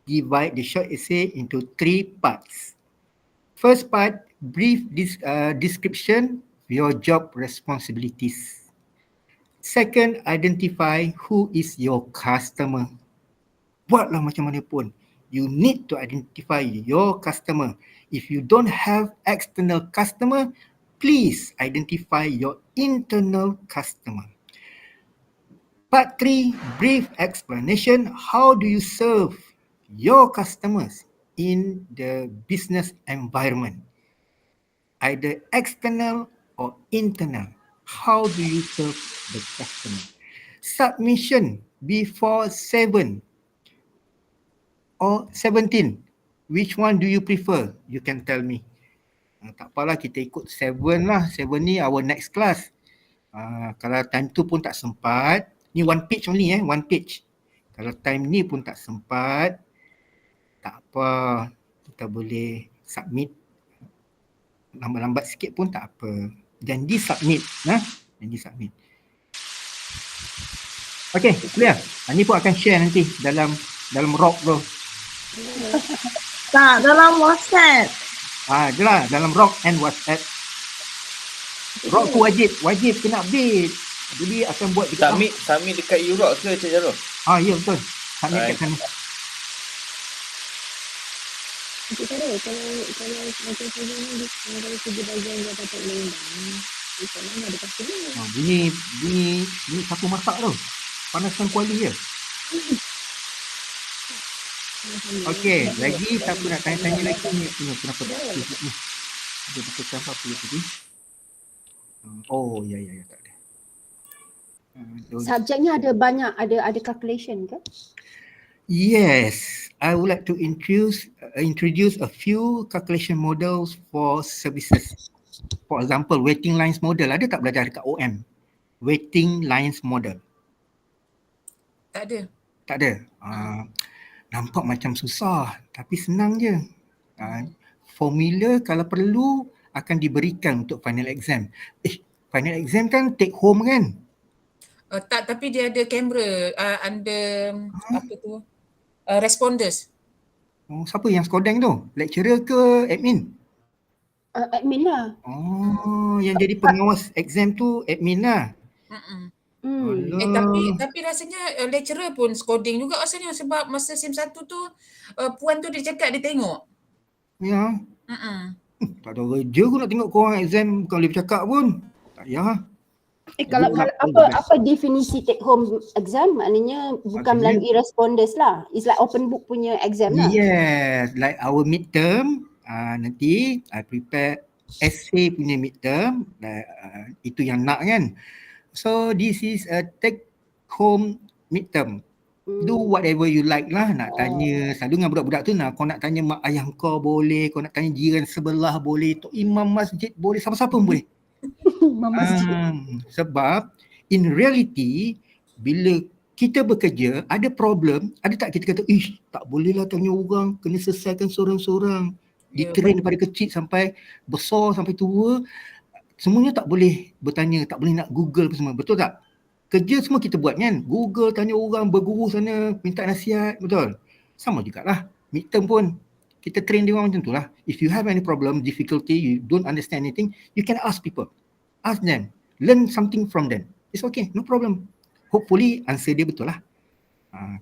Divide the short essay into 3 parts. First part, brief description of your job responsibilities. Second, identify who is your customer. Buatlah macam mana pun. You need to identify your customer. If you don't have external customer, please identify your internal customer. Part 3, brief explanation. How do you serve your customers in the business environment? Either external or internal. How do you serve the customer? Submission before 7 or 17. Which one do you prefer? You can tell me. Tak apalah, kita ikut 7 lah. 7 ni our next class. Kalau time tu pun tak sempat, ni one page only one page. Kalau time ni pun tak sempat, tak apa, kita boleh submit lambat-lambat sikit pun tak apa. Janji submit, janji submit. Okay, clear? Ni pun akan share nanti dalam rock tu. Tak, dalam WhatsApp. Jelah, dalam rock and WhatsApp. Rock tu wajib kena update. Jadi akan buat dekat Submit dekat Europe ke Cik Jarul? Ya betul. Submit kat sana. Cik Jarul, kalau macam saya ni, kalau kerja bagian jabatan undang-undang, macam mana ada customer? Bunyi sapu masak tu. Panaskan kuali je. Okey, lagi siapa nak tanya-tanya lagi ni? Kenapa tak aktif ni? Dia tekan apa tadi? Oh, ya, tak ada. Subjeknya ada banyak, ada calculation ke? Yes, I would like to introduce a few calculation models for services. For example, waiting lines model. Ada tak belajar dekat OM? Waiting lines model. Tak ada. Tak ada. Nampak macam susah, tapi senang je. Formula kalau perlu akan diberikan untuk final exam. Final exam kan take home kan? Tak, tapi dia ada kamera, ada apa tu? Responders. Siapa yang skodeng tu? Lecturer ke admin? Admin lah. Yang jadi pengawas exam tu admin lah. Tapi rasanya lecturer pun scolding juga rasanya, sebab masa SIM 1 tu puan tu dia cakap dia tengok. Ya. Tak ada kerja aku nak tengok korang exam bukan boleh bercakap pun. Tak payah. Kalau apa definisi take home exam? Maknanya bukan melalui responders lah. It's like open book punya exam lah. Yes, like our midterm. Nanti I prepare essay punya midterm. Itu yang nak kan. So this is a take home midterm. Do whatever you like lah. Nak tanya, selalu dengan budak-budak tu kau nak tanya mak ayah kau boleh, kau nak tanya jiran sebelah boleh, tok imam masjid boleh, siapa-siapa pun boleh. Sebab in reality bila kita bekerja ada problem, ada tak kita kata tak boleh lah tanya orang, kena selesaikan seorang-seorang. Ditrain daripada kecil sampai besar sampai tua, semuanya tak boleh bertanya, tak boleh nak Google apa semua, betul tak? Kerja semua kita buat kan, Google, tanya orang, berguru sana, minta nasihat, betul? Sama jugalah, midterm pun kita train dia orang macam tu lah. If you have any problem, difficulty, you don't understand anything, you can ask people. Ask them, learn something from them. It's okay, no problem. Hopefully answer dia betul lah.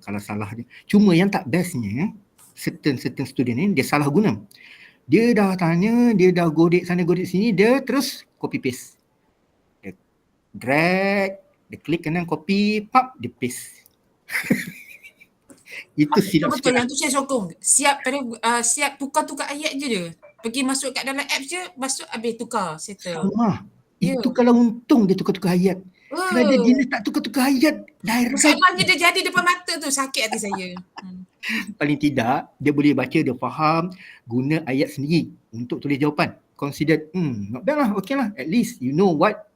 Kalau salah dia. Cuma yang tak bestnya, certain student ni dia salah guna. Dia dah tanya, dia dah godek sana godek sini, dia terus copy paste. Dia drag, dia klik kanan copy, pap, dia paste. Itu silap betul, yang tu saya sokong. Siap tukar-tukar ayat je dia. Pergi masuk kat dalam apps je, masuk habis tukar, settle. Sama. Itu kalau untung dia tukar-tukar ayat. Kalau dia jenis tak tukar-tukar ayat, direct. Masalahnya dia jadi depan mata tu, sakit hati saya. Paling tidak dia boleh baca, dia faham, guna ayat sendiri untuk tulis jawapan. Consider not bad lah, okay lah, at least you know what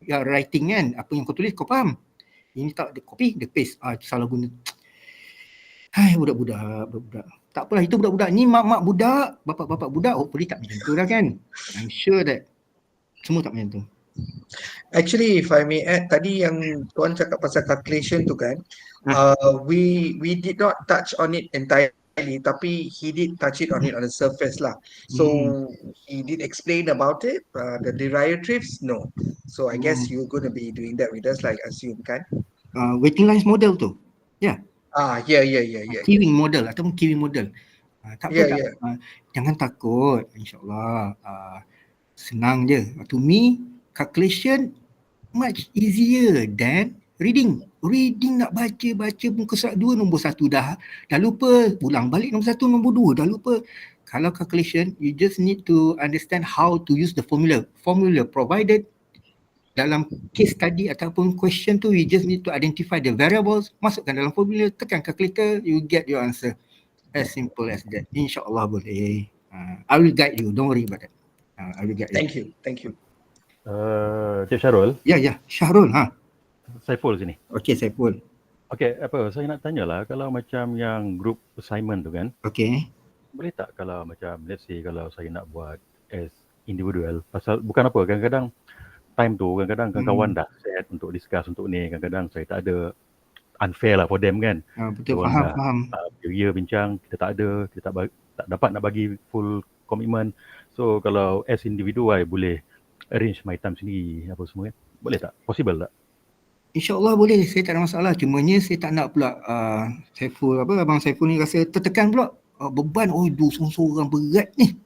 you are writing kan, apa yang kau tulis kau faham. Ini tak, dia copy, dia paste, salah guna. Hai, budak-budak. Tak apalah, itu budak-budak. Ni mak-mak budak, bapak-bapak budak, hopefully tak macam tu lah kan. I'm sure that semua tak macam tu. Actually, if I may add, tadi yang Tuan cakap pasal calculation tu kan, we did not touch on it entirely, tapi he did touch it on the surface lah. So he did explain about it, the derivatives, no. So I guess you're going to be doing that with us, like assume kan? Waiting lines model tu. Ya. Yeah. Queuing model ataupun queuing model. Tak apa, Yeah. jangan takut, insyaAllah. Senang je. To me, calculation much easier than reading. Reading nak baca muka surat 2, nombor 1 dah lupa, ulang balik nombor 1, nombor 2 dah lupa. Kalau calculation, you just need to understand how to use the formula provided dalam case study ataupun question tu. You just need to identify the variables, masukkan dalam formula, tekan calculator, you get your answer. As simple as that. InsyaAllah boleh. I will guide you, don't worry about that. I will guide you. Thank you. Cik Syarul. Ya, Syahrul. Saiful sini. Okey, Saiful. Okey, saya nak tanyalah, kalau macam yang group assignment tu kan. Okey. Boleh tak kalau macam, let's say kalau saya nak buat as individual, pasal bukan apa, kadang-kadang time tu kadang-kadang kawan dah set untuk discuss untuk ni, kadang-kadang saya tak ada, unfair lah for them kan. Betul, faham. Ya bincang, kita tak ada, kita tak dapat nak bagi full commitment. So kalau as individual, I boleh arrange my time sendiri apa semua kan. Boleh tak? Possible tak? InsyaAllah boleh, saya tak ada masalah. Cumanya saya tak nak pula Abang Saiful ni rasa tertekan pula. Beban, seorang berat ni.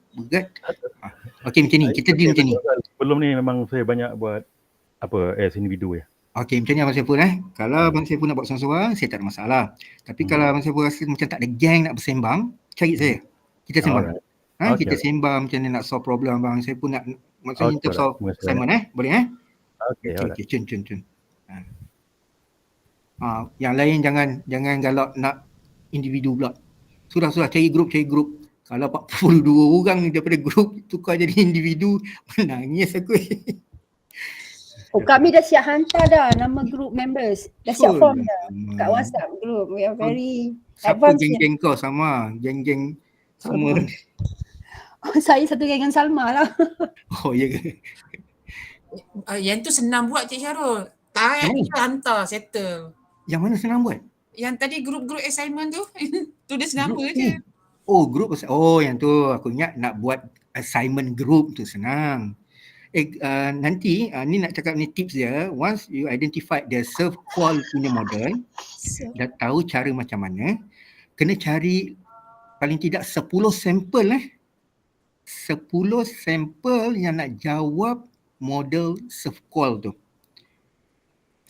Okey, macam ni, kita deal macam ni. Sebelum ni memang saya banyak buat as individu ya. Okey, macam ni Abang Saiful Kalau Abang Saiful nak buat seorang-seorang, saya tak ada masalah. Tapi kalau Abang Saiful rasa macam tak ada gang nak bersembang, cari saya. Kita sembang. Kita sembang macam ni nak solve problem Abang Saiful nak, maksudnya kita solve assignment boleh Okey, cun. Yang lain jangan galak nak individu pula. Sudah cari grup. Kalau 42 orang ni daripada grup tukar jadi individu, menangis aku. Kami dah siap hantar dah nama group members. Dah siap form dah kat WhatsApp group. We are very advanced. Siapa geng-geng kau sama? Geng-geng semua. Saya satu geng dengan Salma lah. Oh ya ke? Yang tu senang buat Cik Syarul. Tak kita hantar settle. Yang mana senang buat? Yang tadi grup-grup assignment tu. Tulis nama je. Grup. Yang tu aku ingat nak buat assignment group tu senang. Nanti ni nak cakap ni tips dia. Once you identify the serve call punya model, dah tahu cara macam mana, kena cari paling tidak 10 sampel 10 sampel yang nak jawab model serve call tu.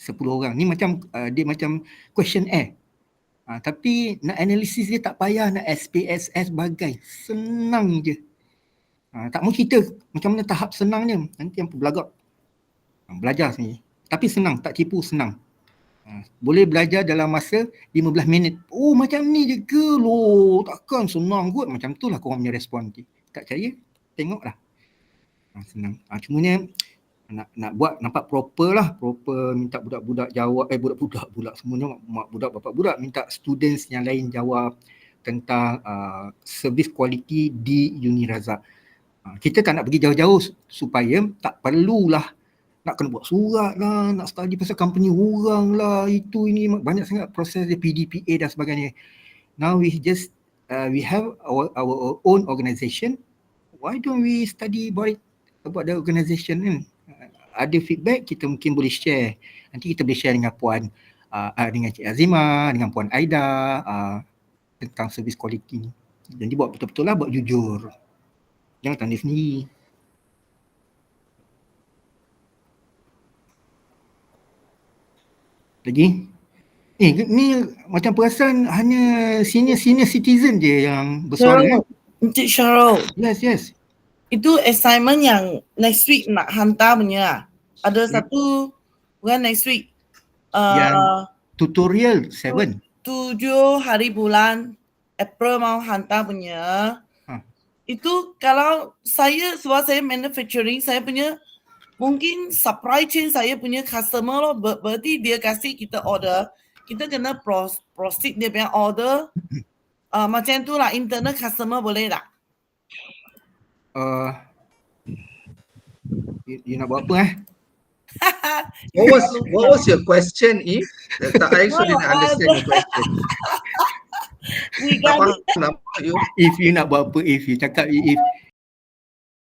10 orang. Ni macam dia macam questionnaire. Tapi nak analisis dia tak payah nak SPSS bagai. Senang je. Tak mau cerita macam mana tahap senangnya. Nanti yang belagak. Belajar sini. Tapi senang, tak tipu, senang. Boleh belajar dalam masa 15 minit. Macam ni je ke lo? Takkan senang kot. Macam tu lah korang punya respon nanti. Tak percaya? Tengoklah. Senang. Cumanya nak buat nampak proper, minta budak-budak jawab, budak-budak pula semuanya, mak budak, bapak budak, minta students yang lain jawab tentang service quality di Unirazak. Kita tak nak pergi jauh-jauh supaya tak perlulah nak kena buat surat lah, nak study pasal company orang lah, itu ini banyak sangat proses dia, PDPA dan sebagainya. Now we just we have our own organisation. Why don't we study about the organisation kan? Ada feedback kita mungkin boleh share. Nanti kita boleh share dengan Puan dengan Cik Azimah, dengan Puan Aida tentang service quality ni. Jadi buat betul-betul lah, buat jujur. Jangan tanda sendiri. Lagi? Ni macam perasan hanya senior citizen je yang bersuara. Encik Syarul. Yes. Itu assignment yang next week nak hantar punya. Ada satu bukan next week. Yang tutorial 7. 7 hari bulan April mau hantar punya. Itu kalau saya, sebab saya manufacturing, saya punya mungkin supply chain saya punya customer loh, berarti dia kasih kita order, kita kena proceed dia punya order. Macam tu lah, internal customer boleh tak? You nak buat apa What was your question, E? I actually didn't understand your question. If you nak buat apa, if you cakap if